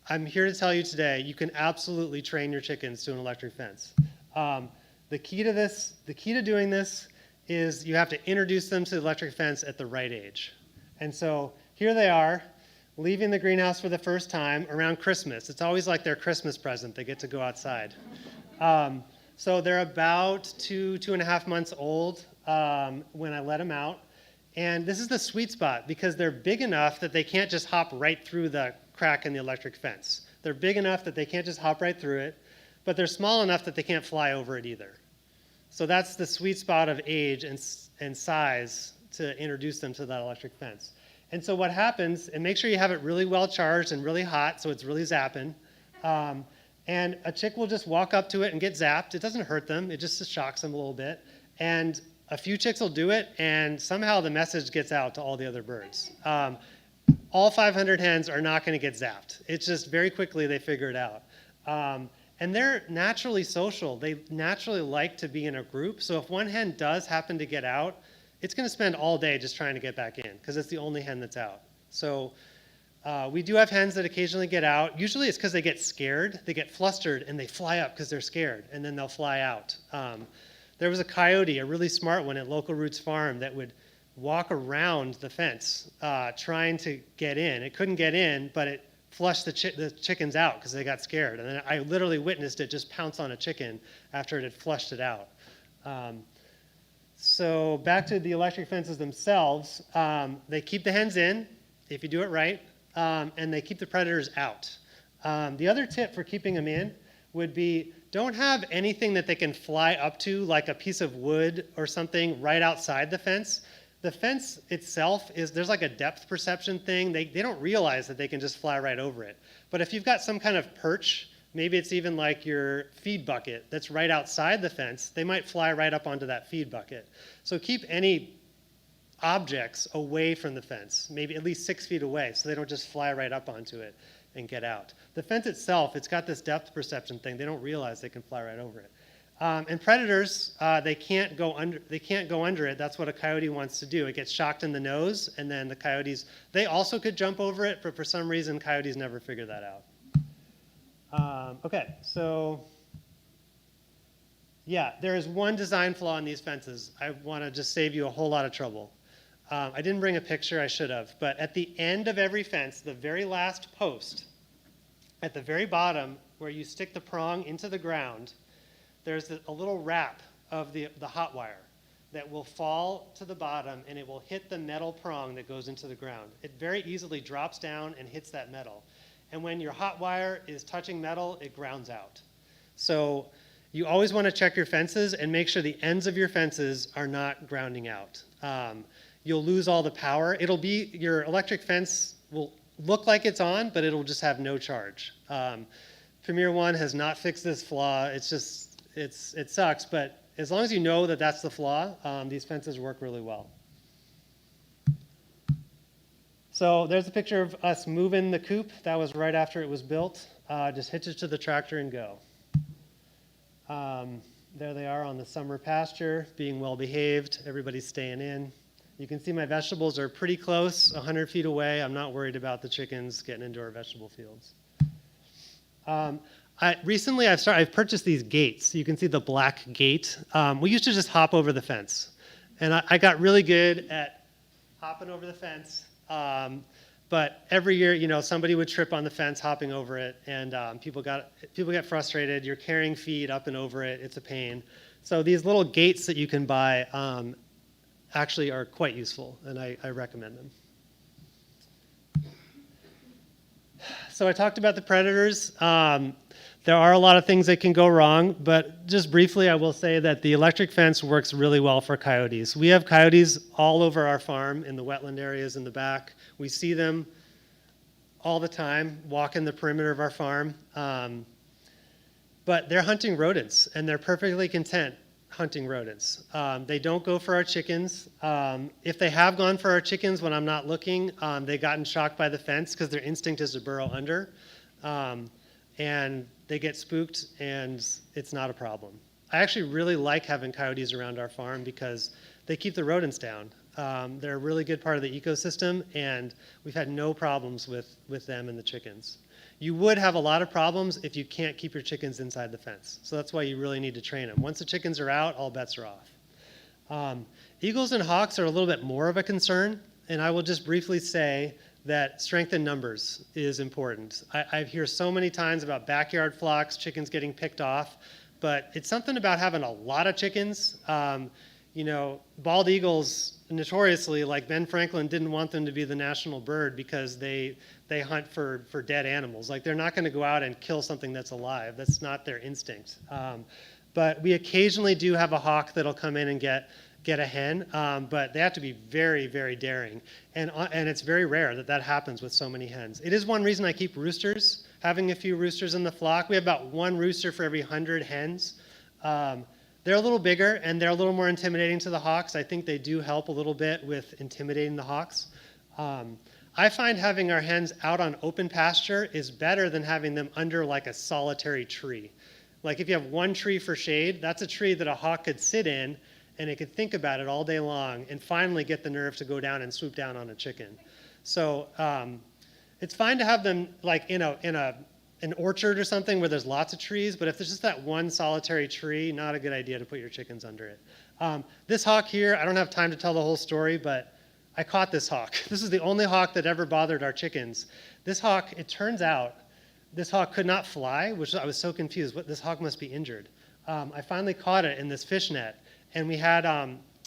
I'm here to tell you today, you can absolutely train your chickens to an electric fence. The key to doing this is you have to introduce them to the electric fence at the right age. And so here they are, leaving the greenhouse for the first time around Christmas. It's always like their Christmas present. They get to go outside. So they're about 2.5 months old when I let them out. And this is the sweet spot because they're big enough that they can't just hop right through the crack in the electric fence. They're big enough that they can't just hop right through it, but they're small enough that they can't fly over it either. So that's the sweet spot of age and size to introduce them to that electric fence. And so what happens, and make sure you have it really well charged and really hot so it's really zapping. And a chick will just walk up to it and get zapped. It doesn't hurt them. It just shocks them a little bit. And a few chicks will do it, and somehow the message gets out to all the other birds. All 500 hens are not going to get zapped. It's just very quickly they figure it out. And they're naturally social. They naturally like to be in a group. So if one hen does happen to get out, it's going to spend all day just trying to get back in because it's the only hen that's out. So We do have hens that occasionally get out. Usually it's because they get scared, they get flustered, and they fly up because they're scared, and then they'll fly out. There was a coyote, a really smart one at Local Roots Farm, that would walk around the fence trying to get in. It couldn't get in, but it flushed the chickens out because they got scared. And then I literally witnessed it just pounce on a chicken after it had flushed it out. So back to the electric fences themselves, they keep the hens in if you do it right, and they keep the predators out. The other tip for keeping them in would be don't have anything that they can fly up to, like a piece of wood or something right outside the fence. The fence itself there's like a depth perception thing. They don't realize that they can just fly right over it. But if you've got some kind of perch, maybe it's even like your feed bucket that's right outside the fence, they might fly right up onto that feed bucket. So keep any objects away from the fence, maybe at least 6 feet away, so they don't just fly right up onto it and get out. The fence itself, it's got this depth perception thing. They don't realize they can fly right over it. And predators, they can't go under it. That's what a coyote wants to do. It gets shocked in the nose, and then the coyotes, they also could jump over it, but for some reason, coyotes never figure that out. Okay, so yeah, there is one design flaw in these fences. I want to just save you a whole lot of trouble. I didn't bring a picture, I should have, but at the end of every fence, the very last post, at the very bottom where you stick the prong into the ground, there's a little wrap of the hot wire that will fall to the bottom, and it will hit the metal prong that goes into the ground. It very easily drops down and hits that metal. And when your hot wire is touching metal, it grounds out. So you always want to check your fences and make sure the ends of your fences are not grounding out. You'll lose all the power. Your electric fence will look like it's on, but it'll just have no charge. Premier One has not fixed this flaw. It sucks, but as long as you know that that's the flaw, these fences work really well. So there's a picture of us moving the coop. That was right after it was built. Just hitch it to the tractor and go. There they are on the summer pasture, being well behaved. Everybody's staying in. You can see my vegetables are pretty close, 100 feet away. I'm not worried about the chickens getting into our vegetable fields. Recently, I've purchased these gates. You can see the black gate. We used to just hop over the fence. And I got really good at hopping over the fence. But every year, somebody would trip on the fence hopping over it, and people get frustrated. You're carrying feed up and over it. It's a pain. So these little gates that you can buy actually are quite useful, and I recommend them. So I talked about the predators. There are a lot of things that can go wrong, but just briefly, I will say that the electric fence works really well for coyotes. We have coyotes all over our farm in the wetland areas in the back. We see them all the time, walking the perimeter of our farm. But they're hunting rodents, and they're perfectly content hunting rodents. They don't go for our chickens. If they have gone for our chickens when I'm not looking, they've gotten shocked by the fence because their instinct is to burrow under. And they get spooked, and it's not a problem. I actually really like having coyotes around our farm because they keep the rodents down. They're a really good part of the ecosystem, and we've had no problems with them and the chickens. You would have a lot of problems if you can't keep your chickens inside the fence. So that's why you really need to train them. Once the chickens are out, all bets are off. Eagles and hawks are a little bit more of a concern, and I will just briefly say that strength in numbers is important. I hear so many times about backyard flocks, chickens getting picked off, but it's something about having a lot of chickens. Bald eagles, notoriously, like Ben Franklin didn't want them to be the national bird because they hunt for dead animals. Like, they're not going to go out and kill something that's alive. That's not their instinct. But we occasionally do have a hawk that'll come in and get a hen, but they have to be very, very daring. And it's very rare that happens with so many hens. It is one reason I keep roosters, having a few roosters in the flock. We have about one rooster for every 100 hens. They're a little bigger, and they're a little more intimidating to the hawks. I think they do help a little bit with intimidating the hawks. I find having our hens out on open pasture is better than having them under like a solitary tree. Like, if you have one tree for shade, that's a tree that a hawk could sit in, and it could think about it all day long and finally get the nerve to go down and swoop down on a chicken. So It's fine to have them like in an orchard or something where there's lots of trees, but if there's just that one solitary tree, not a good idea to put your chickens under it. This hawk here, I don't have time to tell the whole story, but I caught this hawk. This is the only hawk that ever bothered our chickens. This hawk, it turns out, this hawk could not fly, which I was so confused. This hawk must be injured. I finally caught it in this fish net, and we had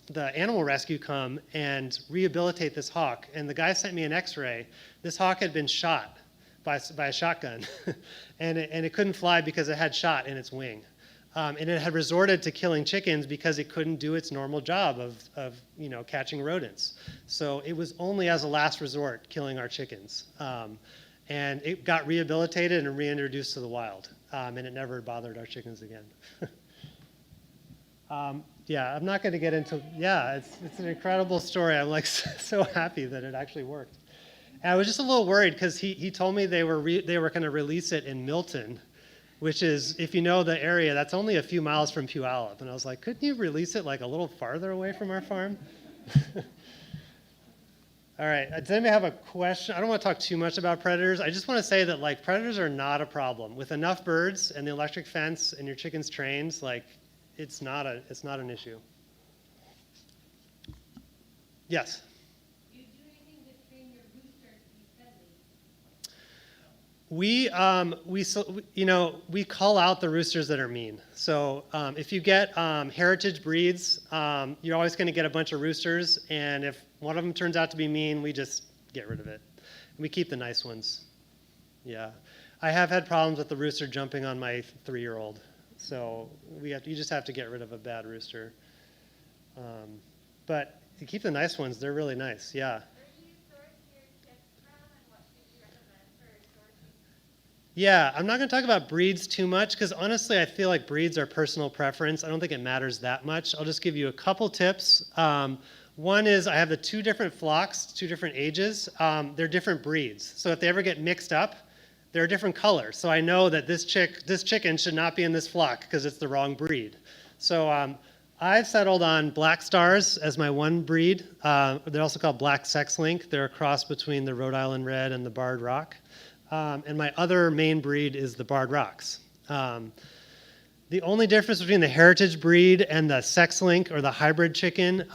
the animal rescue come and rehabilitate this hawk. And the guy sent me an x-ray. This hawk had been shot by a shotgun, and it couldn't fly because it had shot in its wing. And it had resorted to killing chickens because it couldn't do its normal job of catching rodents. So it was only as a last resort killing our chickens. And it got rehabilitated and reintroduced to the wild. And it never bothered our chickens again. Yeah, I'm not going to get into, it's an incredible story. I'm like so happy that it actually worked. And I was just a little worried because he told me they were going to release it in Milton, which is, if you know the area, that's only a few miles from Puyallup. And I was like, couldn't you release it like a little farther away from our farm? All right, does anybody have a question? I don't want to talk too much about predators. I just want to say that like predators are not a problem. With enough birds and the electric fence and your chickens trained, like it's not an issue. Yes? Do you do anything to train your roosters to be friendly? We call out the roosters that are mean. So if you get heritage breeds, you're always going to get a bunch of roosters, and if one of them turns out to be mean, we just get rid of it. And we keep the nice ones. Yeah, I have had problems with the rooster jumping on my 3-year-old, so you just have to get rid of a bad rooster. But you keep the nice ones; they're really nice. Yeah. Where do you source your tips from, and what should you recommend for sourcing? Yeah, I'm not going to talk about breeds too much because honestly, I feel like breeds are personal preference. I don't think it matters that much. I'll just give you a couple tips. One is I have the 2 different flocks, 2 different ages. They're different breeds. So if they ever get mixed up, they're a different color. So I know that this chicken should not be in this flock because it's the wrong breed. So I've settled on black stars as my one breed. They're also called black sex link. They're a cross between the Rhode Island red and the barred rock. And my other main breed is the barred rocks. The only difference between the heritage breed and the sex link or the hybrid chicken,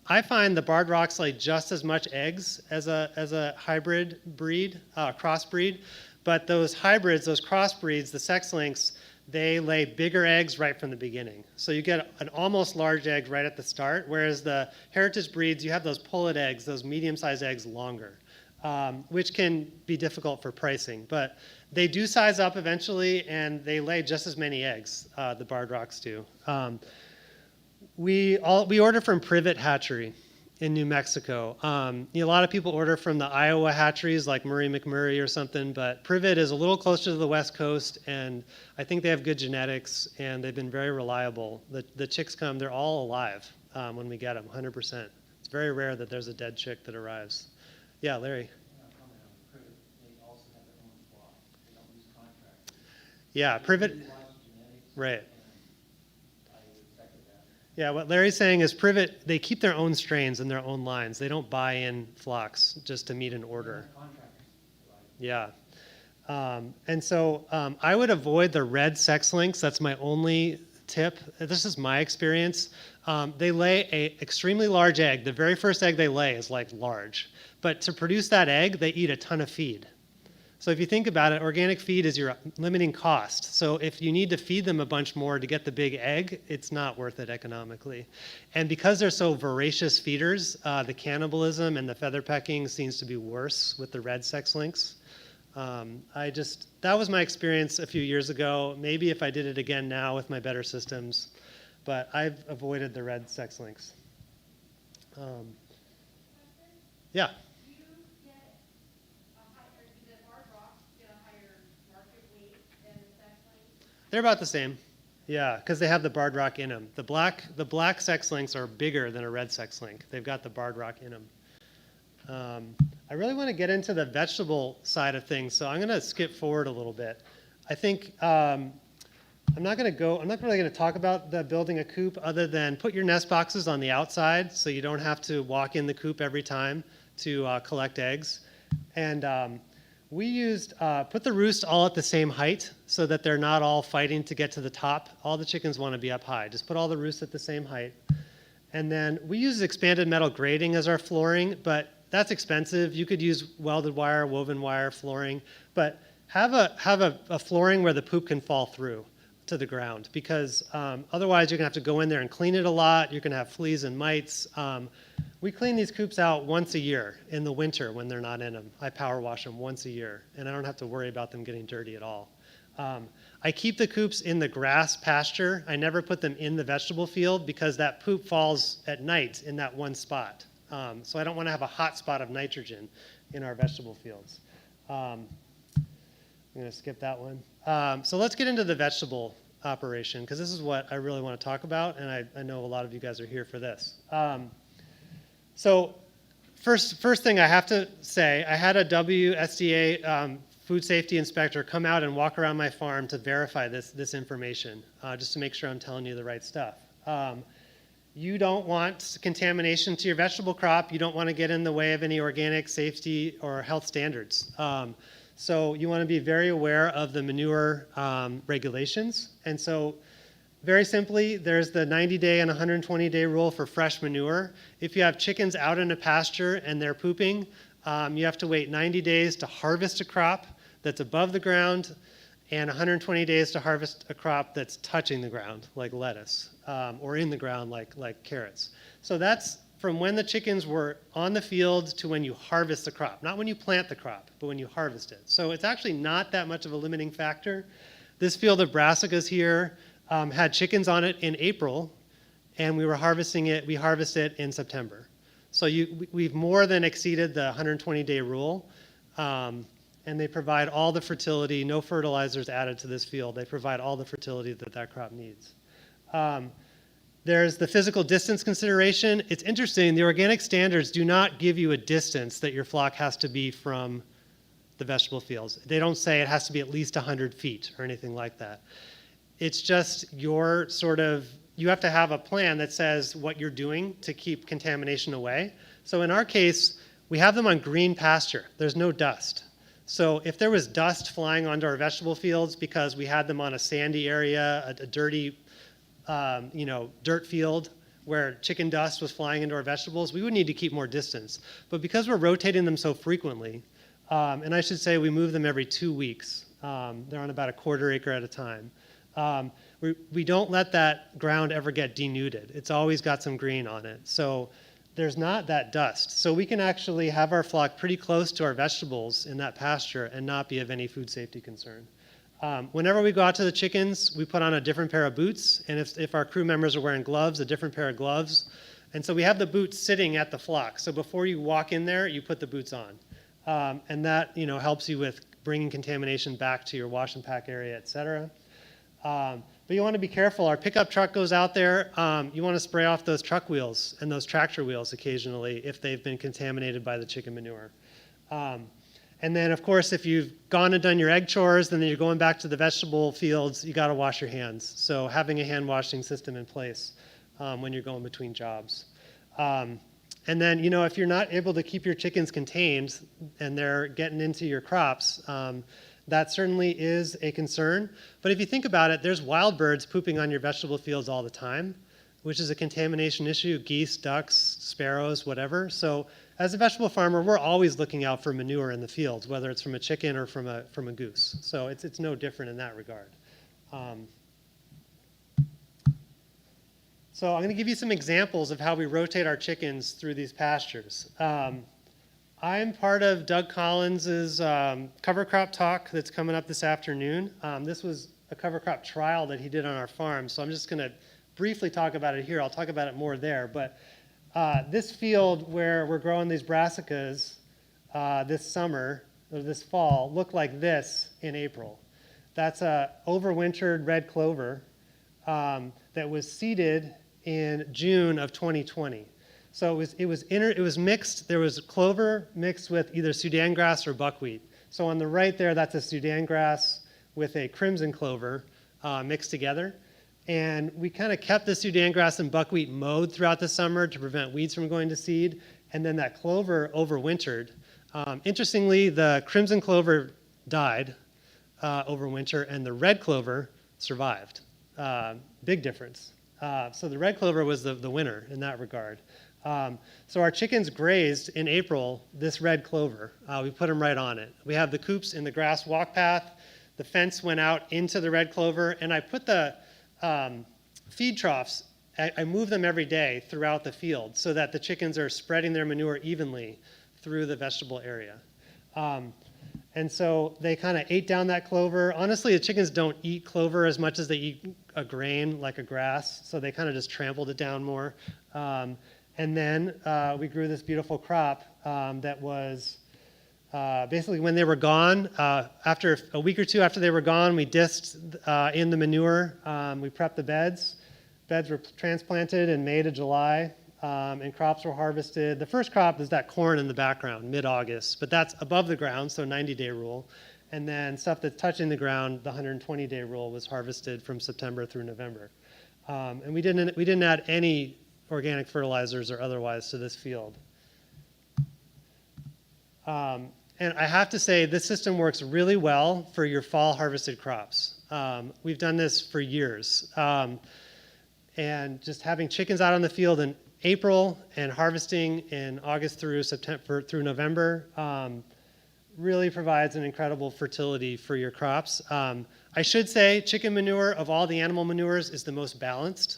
I find the barred rocks lay just as much eggs as a hybrid breed, crossbreed. But those hybrids, those crossbreeds, the sex links, they lay bigger eggs right from the beginning. So you get an almost large egg right at the start, whereas the heritage breeds, you have those pullet eggs, those medium-sized eggs longer. Which can be difficult for pricing. But they do size up eventually, and they lay just as many eggs, the barred rocks do. We order from Privet Hatchery in New Mexico. A lot of people order from the Iowa hatcheries like Murray McMurray or something, but Privet is a little closer to the West Coast, and I think they have good genetics, and they've been very reliable. The chicks come, they're all alive when we get them, 100%. It's very rare that there's a dead chick that arrives. Yeah, Larry. Yeah, Privet. Right. Yeah, what Larry's saying is Privet, they keep their own strains and their own lines. They don't buy in flocks just to meet an order. Yeah. And so I would avoid the red sex links. That's my only tip. This is my experience. They lay an extremely large egg. The very first egg they lay is like large. But to produce that egg, they eat a ton of feed. So if you think about it, organic feed is your limiting cost. So if you need to feed them a bunch more to get the big egg, it's not worth it economically. And because they're so voracious feeders, the cannibalism and the feather pecking seems to be worse with the red sex links. That was my experience a few years ago. Maybe if I did it again now with my better systems, but I've avoided the red sex links. Yeah. Do you get a higher, do the barred rocks get a higher market weight than the sex links? They're about the same. Yeah, because they have the barred rock in them. The black sex links are bigger than a red sex link. They've got the barred rock in them. I really want to get into the vegetable side of things, so I'm going to skip forward a little bit. I think I'm not really going to talk about the building a coop other than put your nest boxes on the outside so you don't have to walk in the coop every time to collect eggs. And We used, put the roost all at the same height so that they're not all fighting to get to the top. All the chickens want to be up high. Just put all the roosts at the same height. And then we use expanded metal grating as our flooring, but that's expensive. You could use welded wire, woven wire flooring, but have a flooring where the poop can fall through to the ground, because otherwise you're gonna have to go in there and clean it a lot. You're gonna have fleas and mites. We clean these coops out once a year in the winter when they're not in them. I power wash them once a year, and I don't have to worry about them getting dirty at all. I keep the coops in the grass pasture. I never put them in the vegetable field because that poop falls at night in that one spot. So I don't want to have a hot spot of nitrogen in our vegetable fields. I'm going to skip that one. So let's get into the vegetable operation, because this is what I really want to talk about, and I know a lot of you guys are here for this. So first thing I have to say, I had a WSDA food safety inspector come out and walk around my farm to verify this information, just to make sure I'm telling you the right stuff. You don't want contamination to your vegetable crop. You don't want to get in the way of any organic safety or health standards. So you want to be very aware of the manure regulations. And so very simply, there's the 90-day and 120-day rule for fresh manure. If you have chickens out in a pasture and they're pooping, you have to wait 90 days to harvest a crop that's above the ground and 120 days to harvest a crop that's touching the ground, like lettuce, or in the ground, like carrots. So that's from when the chickens were on the field to when you harvest the crop. Not when you plant the crop, but when you harvest it. So it's actually not that much of a limiting factor. This field of brassicas here had chickens on it in April, and we harvested it in September. So we've more than exceeded the 120-day rule, and they provide all the fertility, no fertilizers added to this field. They provide all the fertility that crop needs. There's the physical distance consideration. It's interesting, the organic standards do not give you a distance that your flock has to be from the vegetable fields. They don't say it has to be at least 100 feet or anything like that. It's just you have to have a plan that says what you're doing to keep contamination away. So in our case, we have them on green pasture. There's no dust. So if there was dust flying onto our vegetable fields because we had them on a sandy area, a dirty, dirt field where chicken dust was flying into our vegetables, we would need to keep more distance. But because we're rotating them so frequently, and I should say we move them every 2 weeks, they're on about a quarter acre at a time. We don't let that ground ever get denuded. It's always got some green on it. So there's not that dust. So we can actually have our flock pretty close to our vegetables in that pasture and not be of any food safety concern. Whenever we go out to the chickens, we put on a different pair of boots. And if our crew members are wearing gloves, a different pair of gloves. And so we have the boots sitting at the flock. So before you walk in there, you put the boots on. And that helps you with bringing contamination back to your wash and pack area, et cetera. But you want to be careful. Our pickup truck goes out there. You want to spray off those truck wheels and those tractor wheels occasionally if they've been contaminated by the chicken manure. And then, of course, if you've gone and done your egg chores and then you're going back to the vegetable fields, you got to wash your hands. So having a hand washing system in place when you're going between jobs. And then, if you're not able to keep your chickens contained and they're getting into your crops, that certainly is a concern. But if you think about it, there's wild birds pooping on your vegetable fields all the time, which is a contamination issue, geese, ducks, sparrows, whatever. So as a vegetable farmer, we're always looking out for manure in the fields, whether it's from a chicken or from a goose. So it's no different in that regard. So I'm going to give you some examples of how we rotate our chickens through these pastures. I'm part of Doug Collins's cover crop talk that's coming up this afternoon. This was a cover crop trial that he did on our farm, so I'm just going to briefly talk about it here. I'll talk about it more there. But this field where we're growing these brassicas this summer, or this fall, looked like this in April. That's a overwintered red clover that was seeded in June of 2020. So it was mixed. There was clover mixed with either Sudan grass or buckwheat. So on the right there, that's a Sudan grass with a crimson clover mixed together. And we kind of kept the Sudan grass and buckwheat mowed throughout the summer to prevent weeds from going to seed. And then that clover overwintered Interestingly, the crimson clover died over winter, and the red clover survived. Big difference. So the red clover was the winner in that regard. So our chickens grazed in April this red clover. We put them right on it. We have the coops in the grass walk path. The fence went out into the red clover, and I put the feed troughs, I move them every day throughout the field so that the chickens are spreading their manure evenly through the vegetable area. And so they kind of ate down that clover. Honestly, the chickens don't eat clover as much as they eat a grain like a grass, so they kind of just trampled it down more. And then we grew this beautiful crop that was basically when they were gone. After a week or two after they were gone, we disked in the manure. We prepped the beds. Beds were transplanted in May to July. And crops were harvested. The first crop is that corn in the background, mid-August, but that's above the ground, so 90-day rule. And then stuff that's touching the ground, the 120-day rule, was harvested from September through November. And we didn't add any organic fertilizers or otherwise to this field. And I have to say, this system works really well for your fall harvested crops. We've done this for years. And just having chickens out on the field in April and harvesting in August through September through November really provides an incredible fertility for your crops. I should say chicken manure of all the animal manures is the most balanced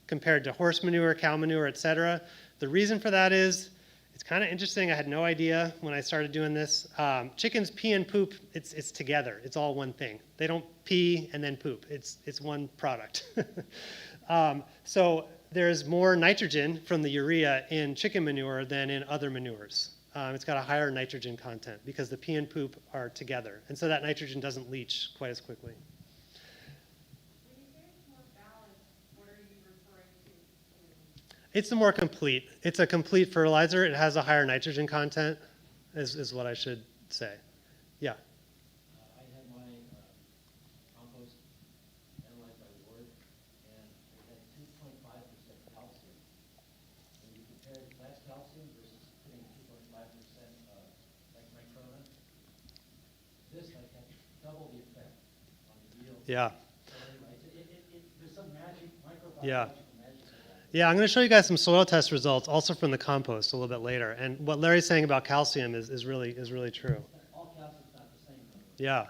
compared to horse manure, cow manure, etc. The reason for that is it's kind of interesting. I had no idea when I started doing this. Chickens pee and poop, it's together. It's all one thing. They don't pee and then poop. It's one product. So there's more nitrogen from the urea in chicken manure than in other manures. It's got a higher nitrogen content because the pee and poop are together. And so that nitrogen doesn't leach quite as quickly. When you say it's more balanced, what are you referring to? It's the more complete. It's a complete fertilizer. It has a higher nitrogen content, is what I should say. Yeah. I had my compost analyzed by ward, and it had 2.5% calcium. When you compare less calcium versus putting 2.5% like microna, this like had double the effect on the yield. Yeah. So anyway, there's some magic, Yeah. microbiological magic to that. Yeah, I'm going to show you guys some soil test results also from the compost a little bit later. And what Larry's saying about calcium is really true. All calcium's not the same, though.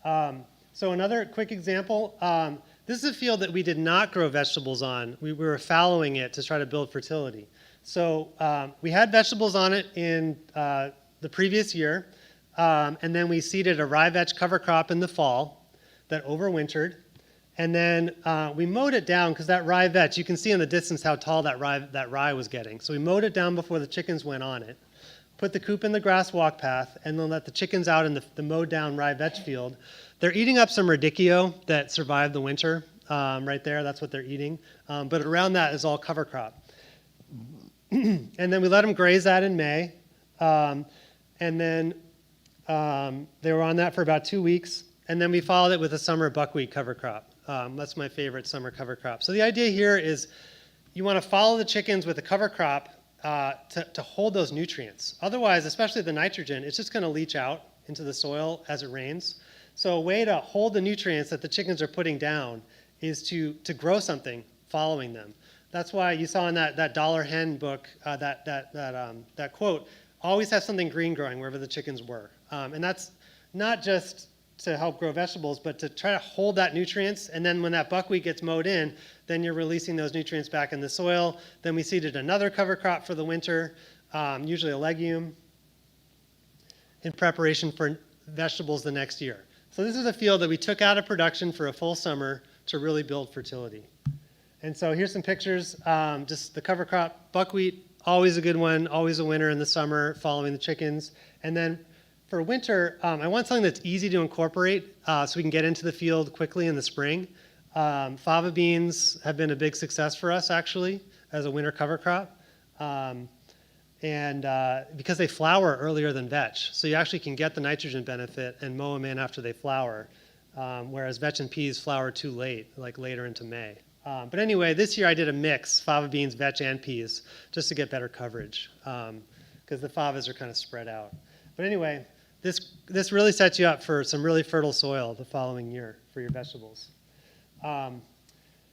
Yeah. So another quick example. This is a field that we did not grow vegetables on. We were fallowing it to try to build fertility. So we had vegetables on it in the previous year, and then we seeded a rye vetch cover crop in the fall that overwintered. And then we mowed it down because that rye vetch, you can see in the distance how tall that rye was getting. So we mowed it down before the chickens went on it, put the coop in the grass walk path, and then let the chickens out in the mowed down rye vetch field. They're eating up some radicchio that survived the winter right there. That's what they're eating. But around that is all cover crop. And then we let them graze that in May. And then they were on that for about 2 weeks. And then we followed it with a summer buckwheat cover crop. That's my favorite summer cover crop. So the idea here is you want to follow the chickens with a cover crop to hold those nutrients. Otherwise, especially the nitrogen, it's just going to leach out into the soil as it rains. So a way to hold the nutrients that the chickens are putting down is to grow something following them. That's why you saw in that Dollar Hen book, that quote, always have something green growing wherever the chickens were. And that's not just to help grow vegetables, but to try to hold that nutrients. And then when that buckwheat gets mowed in, then you're releasing those nutrients back in the soil. Then we seeded another cover crop for the winter, usually a legume, in preparation for vegetables the next year. So this is a field that we took out of production for a full summer to really build fertility. And so here's some pictures, just the cover crop, buckwheat, always a good one, always a winner in the summer following the chickens. And then for winter, I want something that's easy to incorporate so we can get into the field quickly in the spring. Fava beans have been a big success for us, actually, as a winter cover crop. And because they flower earlier than vetch. So you actually can get the nitrogen benefit and mow them in after they flower, whereas vetch and peas flower too late, like later into May. But anyway, this year I did a mix, fava beans, vetch, and peas, just to get better coverage. Because because the favas are kind of spread out. But anyway, this really sets you up for some really fertile soil the following year for your vegetables.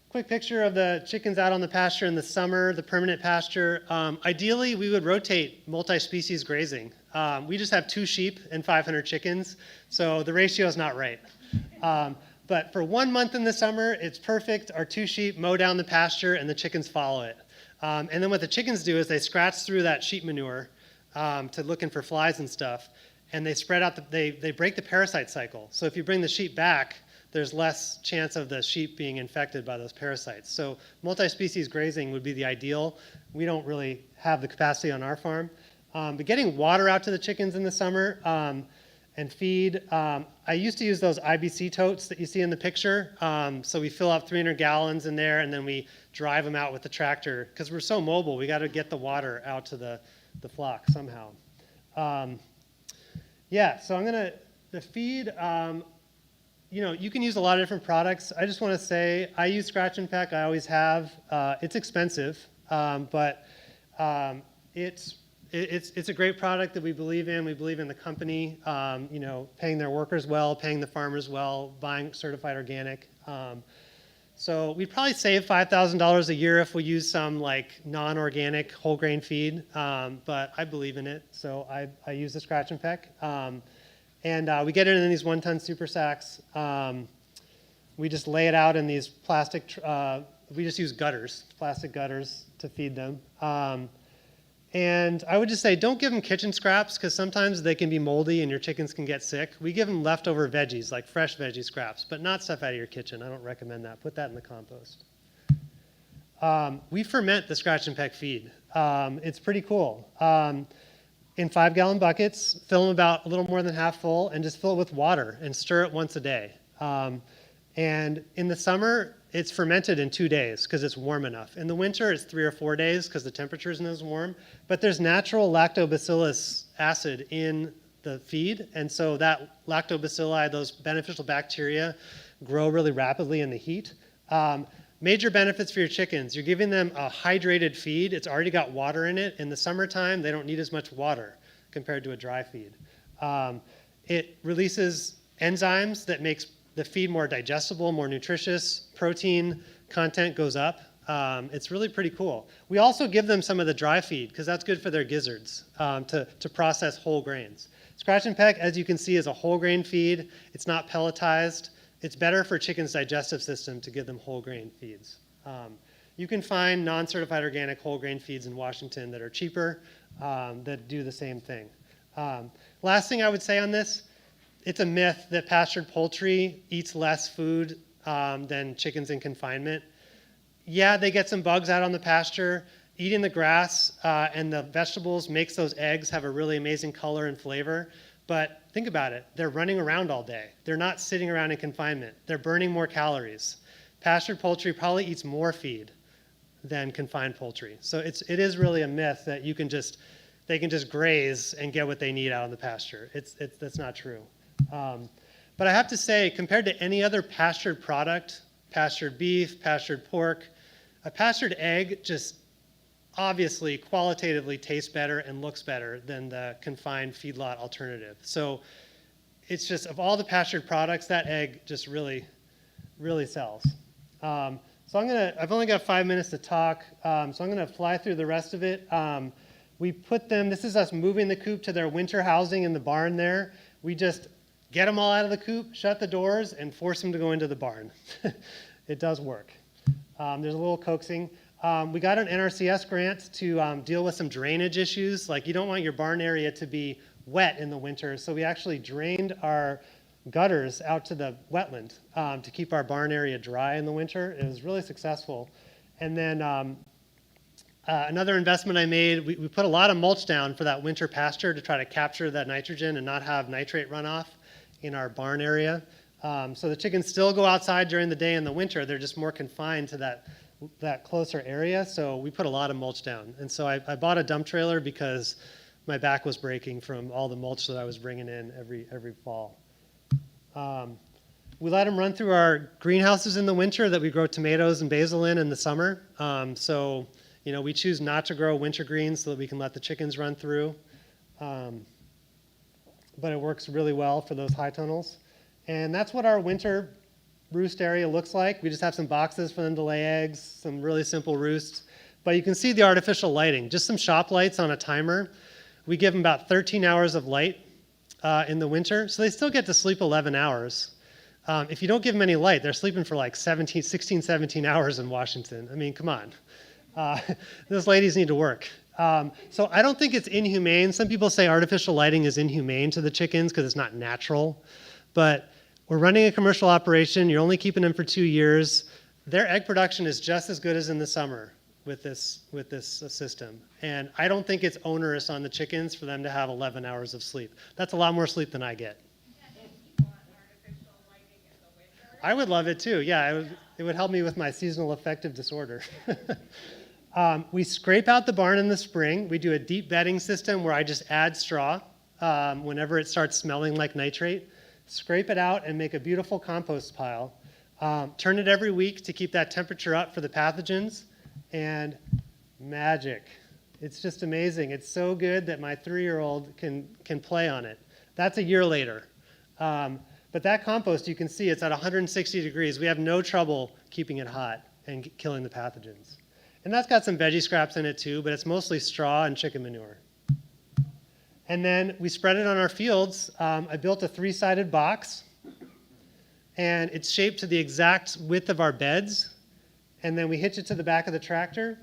Quick picture of the chickens out on the pasture in the summer, the permanent pasture. Ideally, we would rotate multi-species grazing. We just have 2 sheep and 500 chickens, so the ratio is not right. But for 1 month in the summer, it's perfect. Our 2 sheep mow down the pasture, and the chickens follow it. And then what the chickens do is they scratch through that sheep manure to looking for flies and stuff, and they spread out. They break the parasite cycle. So if you bring the sheep back, there's less chance of the sheep being infected by those parasites. So multi-species grazing would be the ideal. We don't really have the capacity on our farm. But getting water out to the chickens in the summer and feed, I used to use those IBC totes that you see in the picture. So we fill up 300 gallons in there, and then we drive them out with the tractor. Because we're so mobile, we got to get the water out to the flock somehow. Yeah, so the feed, you can use a lot of different products. I just want to say I use Scratch and Peck. I always have. It's expensive, but it's a great product that we believe in. We believe in the company, paying their workers well, paying the farmers well, buying certified organic. So we'd probably save $5,000 a year if we use some like non-organic whole grain feed, but I believe in it, so I use the Scratch and Peck. And we get it in these 1-ton super sacks. We just lay it out in these plastic, we just use gutters, plastic gutters to feed them. And I would just say don't give them kitchen scraps because sometimes they can be moldy and your chickens can get sick. We give them leftover veggies, like fresh veggie scraps, but not stuff out of your kitchen. I don't recommend that. Put that in the compost. We ferment the Scratch and Peck feed. It's pretty cool. In 5-gallon buckets, fill them about a little more than half full, and just fill it with water and stir it once a day. And in the summer, it's fermented in 2 days because it's warm enough. In the winter, it's 3 or 4 days because the temperature isn't as warm. But there's natural lactobacillus acid in the feed, and so that lactobacilli, those beneficial bacteria, grow really rapidly in the heat. Major benefits for your chickens. You're giving them a hydrated feed. It's already got water in it. In the summertime, they don't need as much water compared to a dry feed. It releases enzymes that makes the feed more digestible, more nutritious. Protein content goes up. It's really pretty cool. We also give them some of the dry feed because that's good for their gizzards to process whole grains. Scratch and Peck, as you can see, is a whole grain feed. It's not pelletized. It's better for chickens' digestive system to give them whole grain feeds. You can find non-certified organic whole grain feeds in Washington that are cheaper that do the same thing. Last thing I would say on this, it's a myth that pastured poultry eats less food than chickens in confinement. Yeah, they get some bugs out on the pasture. Eating the grass and the vegetables makes those eggs have a really amazing color and flavor. But think about it. They're running around all day. They're not sitting around in confinement. They're burning more calories. Pastured poultry probably eats more feed than confined poultry. So it is really a myth that they can just graze and get what they need out on the pasture. That's not true. But I have to say, compared to any other pastured product, pastured beef, pastured pork, a pastured egg just obviously qualitatively tastes better and looks better than the confined feedlot alternative. So it's just, of all the pastured products, that egg just really, really sells. So I've only got 5 minutes to talk, so I'm gonna fly through the rest of it. We put them, this is us moving the coop to their winter housing in the barn there. We just get them all out of the coop, shut the doors, and force them to go into the barn. It does work. There's a little coaxing. We got an NRCS grant to deal with some drainage issues. Like you don't want your barn area to be wet in the winter, so we actually drained our gutters out to the wetland to keep our barn area dry in the winter. It was really successful. And then another investment I made, we put a lot of mulch down for that winter pasture to try to capture that nitrogen and not have nitrate runoff in our barn area. So the chickens still go outside during the day in the winter. They're just more confined to that closer area, so we put a lot of mulch down. And so I bought a dump trailer because my back was breaking from all the mulch that I was bringing in every fall. We let them run through our greenhouses in the winter that we grow tomatoes and basil in the summer. So We choose not to grow wintergreen so that we can let the chickens run through. But it works really well for those high tunnels. And that's what our winter roost area looks like. We just have some boxes for them to lay eggs, some really simple roosts. But you can see the artificial lighting, just some shop lights on a timer. We give them about 13 hours of light in the winter, so they still get to sleep 11 hours. If you don't give them any light, they're sleeping for like 16, 17 hours in Washington. I mean, come on. Those ladies need to work. So I don't think it's inhumane. Some people say artificial lighting is inhumane to the chickens because it's not natural. But we're running a commercial operation. You're only keeping them for 2 years. Their egg production is just as good as in the summer with this system. And I don't think it's onerous on the chickens for them to have 11 hours of sleep. That's a lot more sleep than I get. I would love it too. Yeah, it would help me with my seasonal affective disorder. We scrape out the barn in the spring. We do a deep bedding system where I just add straw whenever it starts smelling like nitrate. Scrape it out and make a beautiful compost pile. Turn it every week to keep that temperature up for the pathogens. And magic. It's just amazing. It's so good that my 3-year-old can play on it. That's a year later. But that compost, you can see it's at 160 degrees. We have no trouble keeping it hot and killing the pathogens. And that's got some veggie scraps in it too, but it's mostly straw and chicken manure. And then we spread it on our fields. I built a 3-sided box, and it's shaped to the exact width of our beds. And then we hitch it to the back of the tractor,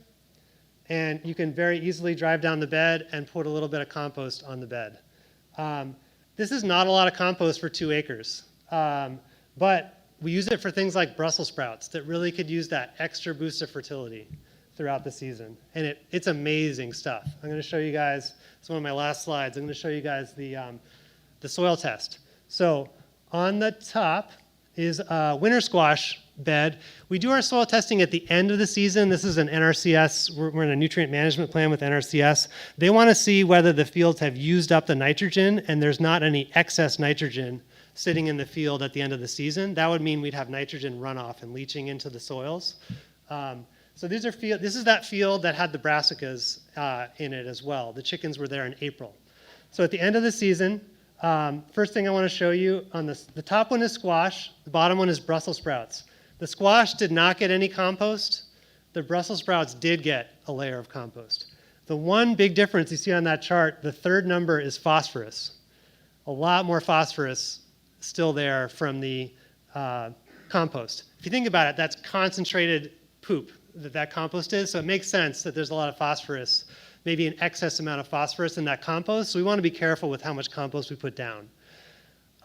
and you can very easily drive down the bed and put a little bit of compost on the bed. This is not a lot of compost for 2 acres, but we use it for things like Brussels sprouts that really could use that extra boost of fertility throughout the season. And it's amazing stuff. I'm going to show you guys, it's one of my last slides, I'm going to show you guys the soil test. So on the top is a winter squash bed. We do our soil testing at the end of the season. This is an NRCS. We're in a nutrient management plan with NRCS. They want to see whether the fields have used up the nitrogen and there's not any excess nitrogen sitting in the field at the end of the season. That would mean we'd have nitrogen runoff and leaching into the soils. So this is that field that had the brassicas in it as well. The chickens were there in April. So at the end of the season, first thing I want to show you, on the top one is squash, the bottom one is Brussels sprouts. The squash did not get any compost. The Brussels sprouts did get a layer of compost. The one big difference you see on that chart, the third number is phosphorus. A lot more phosphorus still there from the compost. If you think about it, that's concentrated poop that compost is, so it makes sense that there's a lot of phosphorus, maybe an excess amount of phosphorus in that compost, so we want to be careful with how much compost we put down.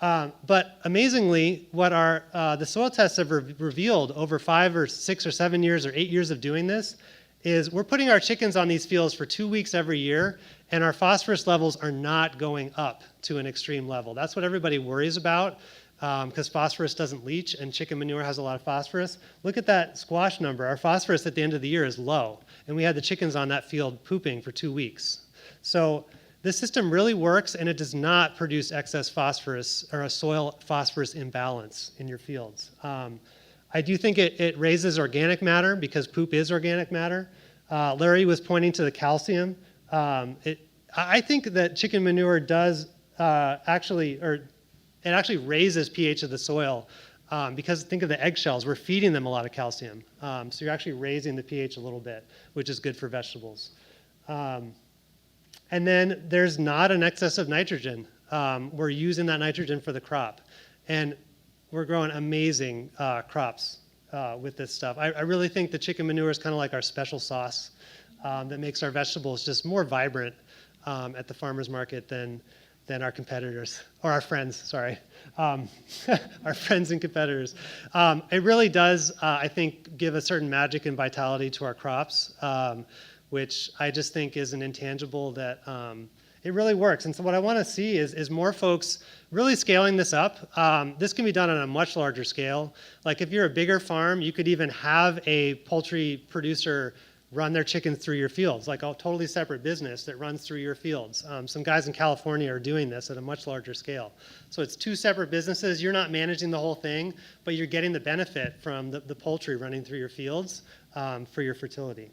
But amazingly, what the soil tests have revealed over 5 or 6 or 7 years or 8 years of doing this is we're putting our chickens on these fields for 2 weeks every year, and our phosphorus levels are not going up to an extreme level. That's what everybody worries about, because phosphorus doesn't leach and chicken manure has a lot of phosphorus. Look at that squash number. Our phosphorus at the end of the year is low, and we had the chickens on that field pooping for 2 weeks. So this system really works, and it does not produce excess phosphorus or a soil phosphorus imbalance in your fields. I do think it raises organic matter because poop is organic matter. Larry was pointing to the calcium. I think that chicken manure does actually raises pH of the soil because think of the eggshells. We're feeding them a lot of calcium. So you're actually raising the pH a little bit, which is good for vegetables. And then there's not an excess of nitrogen. We're using that nitrogen for the crop. And we're growing amazing crops with this stuff. I really think the chicken manure is kind of like our special sauce that makes our vegetables just more vibrant at the farmer's market than our competitors, or our friends, sorry. Our friends and competitors. It really does, I think, give a certain magic and vitality to our crops, which I just think is an intangible that it really works. And so what I want to see is more folks really scaling this up. This can be done on a much larger scale. Like if you're a bigger farm, you could even have a poultry producer run their chickens through your fields, like a totally separate business that runs through your fields. Some guys in California are doing this at a much larger scale. So it's 2 separate businesses. You're not managing the whole thing, but you're getting the benefit from the poultry running through your fields for your fertility.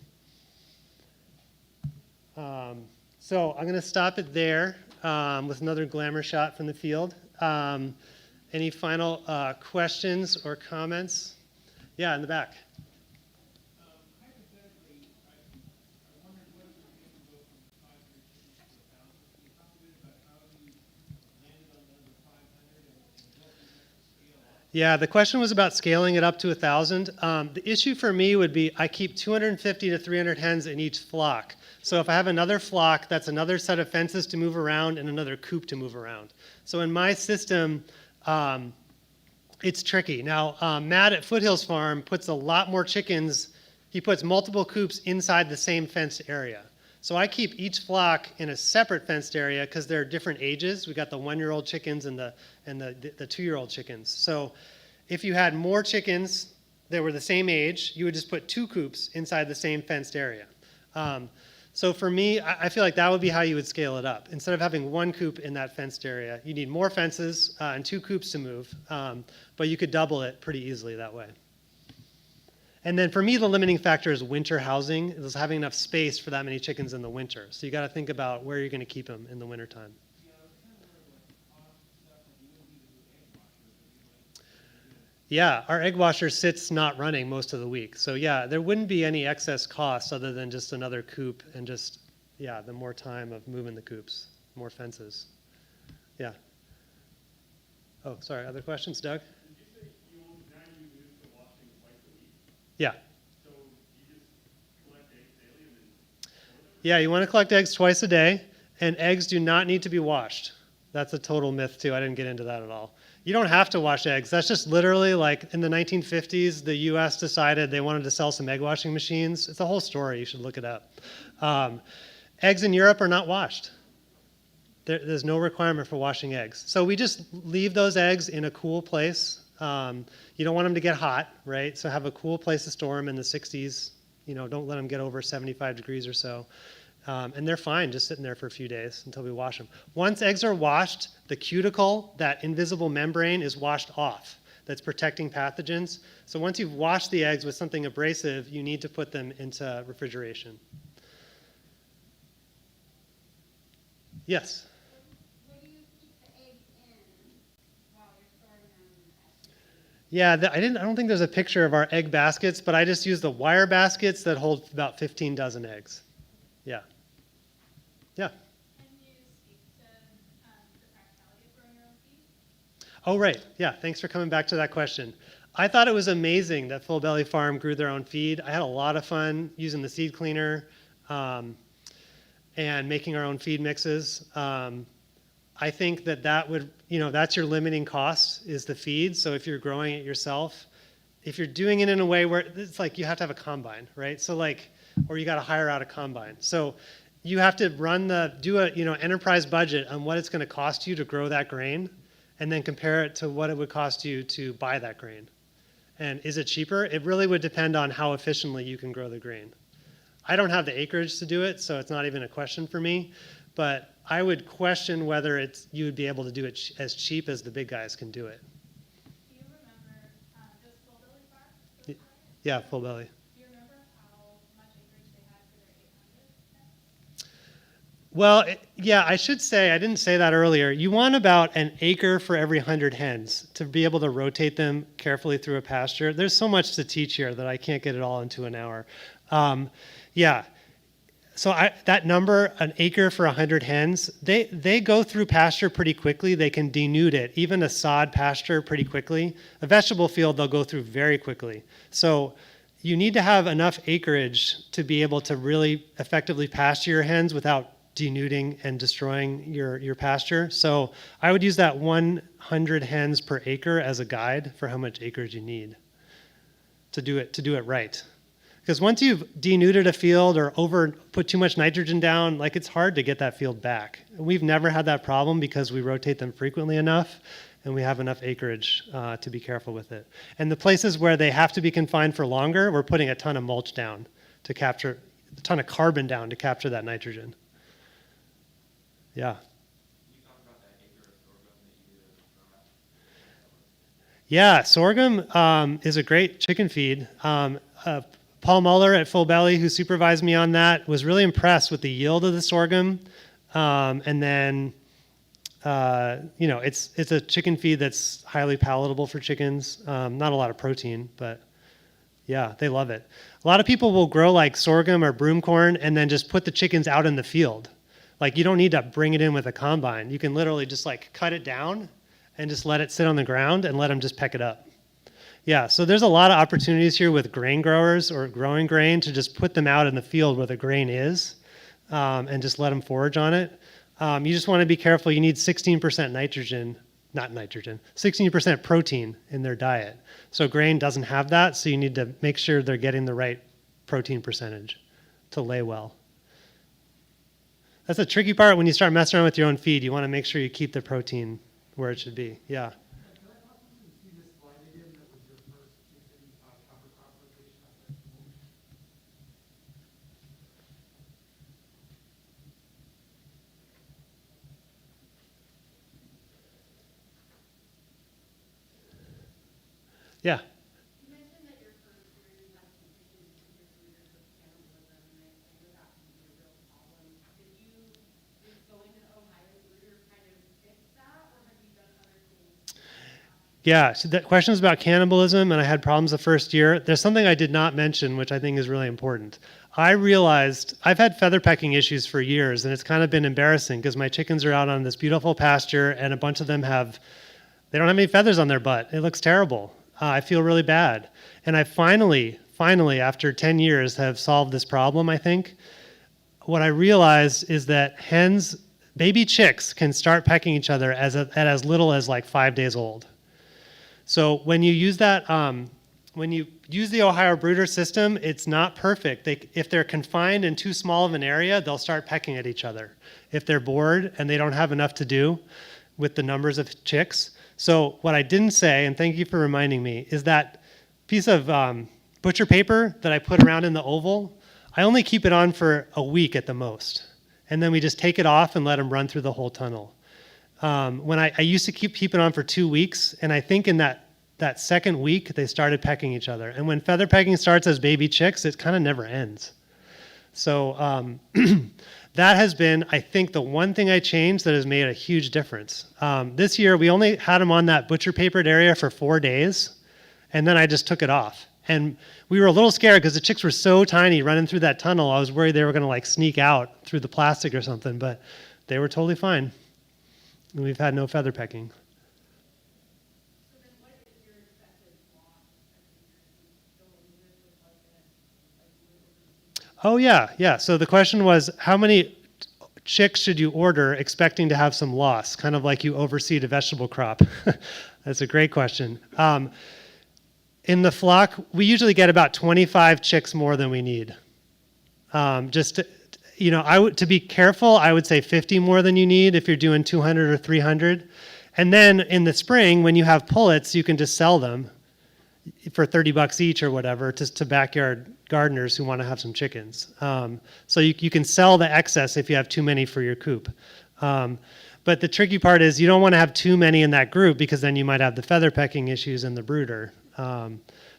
So I'm going to stop it there with another glamour shot from the field. Any final questions or comments? Yeah, in the back. Hypothetically, I wondered what it would take to go from 500 chickens to 1,000. Can you talk a bit about how you landed on the number 500 and what you meant to scale up? Yeah, the question was about scaling it up to 1,000. The issue for me would be I keep 250 to 300 hens in each flock. So if I have another flock, that's another set of fences to move around and another coop to move around. So in my system, it's tricky. Now, Matt at Foothills Farm puts a lot more chickens. He puts multiple coops inside the same fenced area. So I keep each flock in a separate fenced area because they're different ages. We got the 1-year-old chickens and the 2-year-old chickens. So if you had more chickens that were the same age, you would just put 2 coops inside the same fenced area. So for me, I feel like that would be how you would scale it up. Instead of having 1 coop in that fenced area, you need more fences and 2 coops to move, but you could double it pretty easily that way. And then for me, the limiting factor is winter housing. Is having enough space for that many chickens in the winter. So you got to think about where you're going to keep them in the wintertime. Yeah, our egg washer sits not running most of the week. So yeah, there wouldn't be any excess costs other than just another coop and just, yeah, the more time of moving the coops, more fences. Yeah. Oh, sorry, other questions, Doug? Did you say now you move to washing twice a week? Yeah. So you just collect eggs daily and then store them? Yeah, you want to collect eggs twice a day, and eggs do not need to be washed. That's a total myth, too. I didn't get into that at all. You don't have to wash eggs. That's just literally like in the 1950s, the U.S. decided they wanted to sell some egg washing machines. It's a whole story. You should look it up. Eggs in Europe are not washed. There's no requirement for washing eggs. So we just leave those eggs in a cool place. You don't want them to get hot, right? So have a cool place to store them in the 60s. You know, don't let them get over 75 degrees or so. And they're fine just sitting there for a few days until we wash them. Once eggs are washed, the cuticle, that invisible membrane, is washed off. That's protecting pathogens. So once you've washed the eggs with something abrasive, you need to put them into refrigeration. Yes? What do you keep the eggs in while you're storing them? Yeah, I don't think there's a picture of our egg baskets, but I just use the wire baskets that hold about 15 dozen eggs. Yeah. Yeah. Can you speak to the practicality of growing your own feed? Oh, right. Yeah, thanks for coming back to that question. I thought it was amazing that Full Belly Farm grew their own feed. I had a lot of fun using the seed cleaner and making our own feed mixes. I think that would, that's your limiting cost is the feed. So if you're growing it yourself, if you're doing it in a way where it's like you have to have a combine, right? So or you got to hire out a combine. So you have to do a enterprise budget on what it's going to cost you to grow that grain, and then compare it to what it would cost you to buy that grain. And is it cheaper? It really would depend on how efficiently you can grow the grain. I don't have the acreage to do it, so it's not even a question for me. But I would question whether you would be able to do it as cheap as the big guys can do it. Do you remember, does Full Belly Farm? Yeah, Full Belly. Do you remember how much acreage they had for their 800? Well, yeah, I should say, I didn't say that earlier. You want about an acre for every 100 hens to be able to rotate them carefully through a pasture. There's so much to teach here that I can't get it all into an hour. Yeah. So that number, an acre for 100 hens, they go through pasture pretty quickly. They can denude it, even a sod pasture pretty quickly. A vegetable field, they'll go through very quickly. So you need to have enough acreage to be able to really effectively pasture your hens without denuding and destroying your pasture. So I would use that 100 hens per acre as a guide for how much acreage you need to do it right. Because once you've denuded a field or put too much nitrogen down, it's hard to get that field back. We've never had that problem because we rotate them frequently enough and we have enough acreage to be careful with it. And the places where they have to be confined for longer, we're putting a ton of mulch down to capture, a ton of carbon down to capture that nitrogen. Yeah. Can you talk about that acre of sorghum that you grow out? Yeah, sorghum is a great chicken feed. Paul Muller at Full Belly, who supervised me on that, was really impressed with the yield of the sorghum. And then, it's a chicken feed that's highly palatable for chickens. Not a lot of protein, but yeah, they love it. A lot of people will grow like sorghum or broom corn and then just put the chickens out in the field. Like you don't need to bring it in with a combine. You can literally just like cut it down and just let it sit on the ground and let them just peck it up. Yeah, so there's a lot of opportunities here with grain growers or growing grain to just put them out in the field where the grain is and just let them forage on it. You just want to be careful. You need 16% nitrogen, not nitrogen, 16% protein in their diet. So grain doesn't have that, so you need to make sure they're getting the right protein percentage to lay well. That's the tricky part when you start messing around with your own feed. You want to make sure you keep the protein where it should be. Yeah. Can I possibly see this slide again that was your first chicken cover crop rotation on vegetables? Yeah. You mentioned that your first year you had some issues with your breeders with cannibalism, and I know that can be a real problem. Did going to Ohio breeder kind of fix that, or have you done other things? Yeah, so that question is about cannibalism, and I had problems the first year. There's something I did not mention, which I think is really important. I realized I've had feather pecking issues for years, and it's kind of been embarrassing because my chickens are out on this beautiful pasture, and a bunch of them they don't have any feathers on their butt. It looks terrible. I feel really bad. And I finally, after 10 years, have solved this problem, I think. What I realized is that baby chicks can start pecking each other at as little as like 5 days old. So when you use when you use the Ohio brooder system, it's not perfect. If they're confined in too small of an area, they'll start pecking at each other. If they're bored and they don't have enough to do with the numbers of chicks. So what I didn't say, and thank you for reminding me, is that piece of butcher paper that I put around in the oval, I only keep it on for a week at the most. And then we just take it off and let them run through the whole tunnel. When I used to keep it on for 2 weeks, and I think in that second week, they started pecking each other. And when feather pecking starts as baby chicks, it kind of never ends. So that has been, I think, the one thing I changed that has made a huge difference. This year, we only had them on that butcher papered area for 4 days, and then I just took it off. And we were a little scared because the chicks were so tiny running through that tunnel. I was worried they were going to like sneak out through the plastic or something, but they were totally fine. And we've had no feather pecking. So then what is your expected loss every year if you don't live with like Oh, yeah. So the question was, how many chicks should you order expecting to have some loss, kind of like you overseed a vegetable crop? That's a great question. In the flock, we usually get about 25 chicks more than we need. To be careful, I would say 50 more than you need if you're doing 200 or 300. And then in the spring, when you have pullets, you can just sell them for $30 each or whatever to backyard gardeners who want to have some chickens. So you can sell the excess if you have too many for your coop. But the tricky part is you don't want to have too many in that group because then you might have the feather pecking issues in the brooder.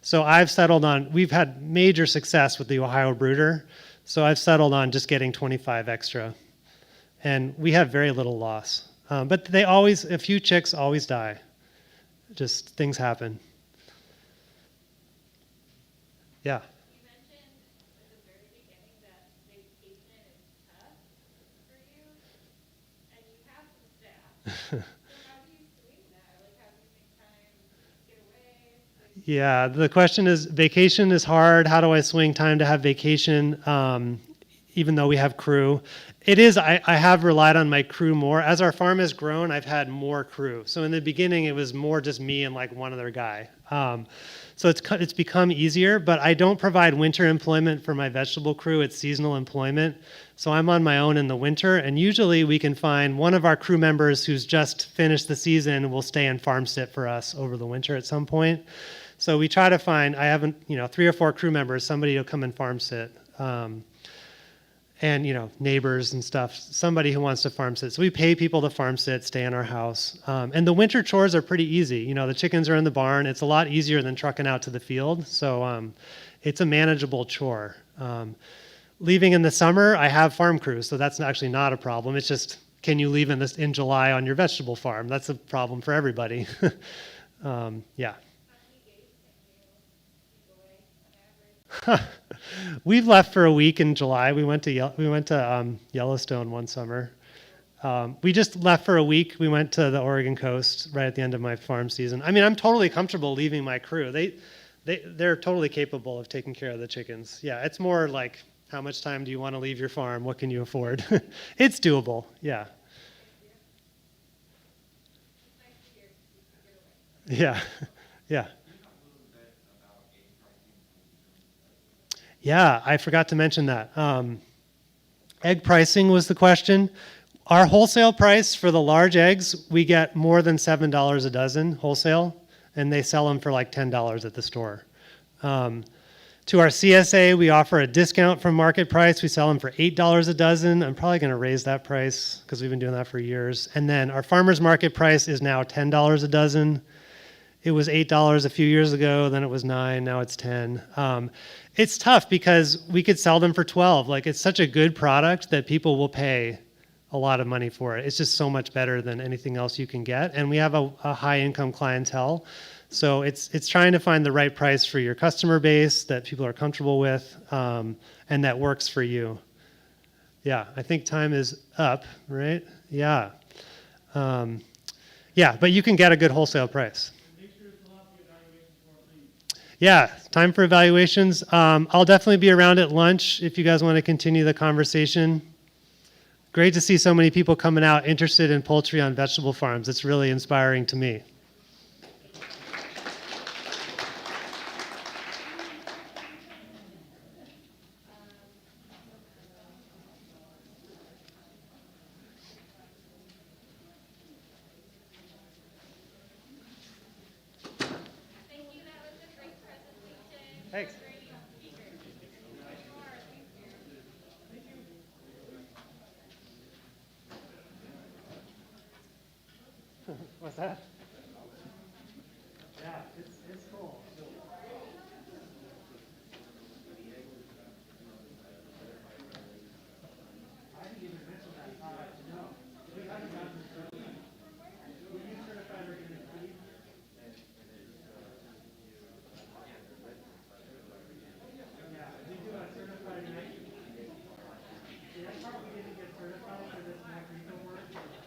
So I've settled on, we've had major success with the Ohio brooder. So I've settled on just getting 25 extra. And we have very little loss. But a few chicks always die. Just things happen. Yeah. You mentioned at the very beginning that vacation is tough for you, and you have some staff. So how do you swing that? Like, how do you make time to get away? Yeah, the question is, vacation is hard. How do I swing time to have vacation, even though we have crew? It is, I have relied on my crew more. As our farm has grown, I've had more crew. So in the beginning, it was more just me and like one other guy. So it's become easier, but I don't provide winter employment for my vegetable crew. It's seasonal employment. So I'm on my own in the winter, and usually we can find one of our crew members who's just finished the season will stay and farm sit for us over the winter at some point. So we try to find, I have 3 or 4 crew members, somebody will come and farm sit. And neighbors and stuff, somebody who wants to farm sit. So we pay people to farm sit, stay in our house. And the winter chores are pretty easy. The chickens are in the barn. It's a lot easier than trucking out to the field. So it's a manageable chore. Leaving in the summer, I have farm crews, so that's actually not a problem. It's just, can you leave in July on your vegetable farm? That's a problem for everybody. Yeah. How many days can you keep away on average? We've left for a week in July. We went to Yellowstone one summer. We just left for a week. We went to the Oregon coast right at the end of my farm season. I mean, I'm totally comfortable leaving my crew. They're totally capable of taking care of the chickens. Yeah, it's more like, how much time do you want to leave your farm? What can you afford? It's doable. Yeah. It's nice to hear you can get away. Yeah. Yeah. Can you talk a little bit about egg pricing? Yeah, I forgot to mention that. Egg pricing was the question. Our wholesale price for the large eggs, we get more than $7 a dozen wholesale, and they sell them for like $10 at the store. To our CSA, we offer a discount from market price. We sell them for $8 a dozen. I'm probably going to raise that price because we've been doing that for years. And then our farmer's market price is now $10 a dozen. It was $8 a few years ago, then it was $9, now it's $10. It's tough because we could sell them for $12. Like, it's such a good product that people will pay a lot of money for it. It's just so much better than anything else you can get. And we have a high income clientele. So it's trying to find the right price for your customer base that people are comfortable with, and that works for you. Yeah, I think time is up, right? Yeah. Yeah, but you can get a good wholesale price. Make sure to fill out the evaluation form, please. Yeah, time for evaluations. I'll definitely be around at lunch if you guys want to continue the conversation. Great to see so many people coming out interested in poultry on vegetable farms. It's really inspiring to me. Thank you, that was a great presentation. Thanks. Great speaker. More, thank you. What's that? Yeah, it's cool.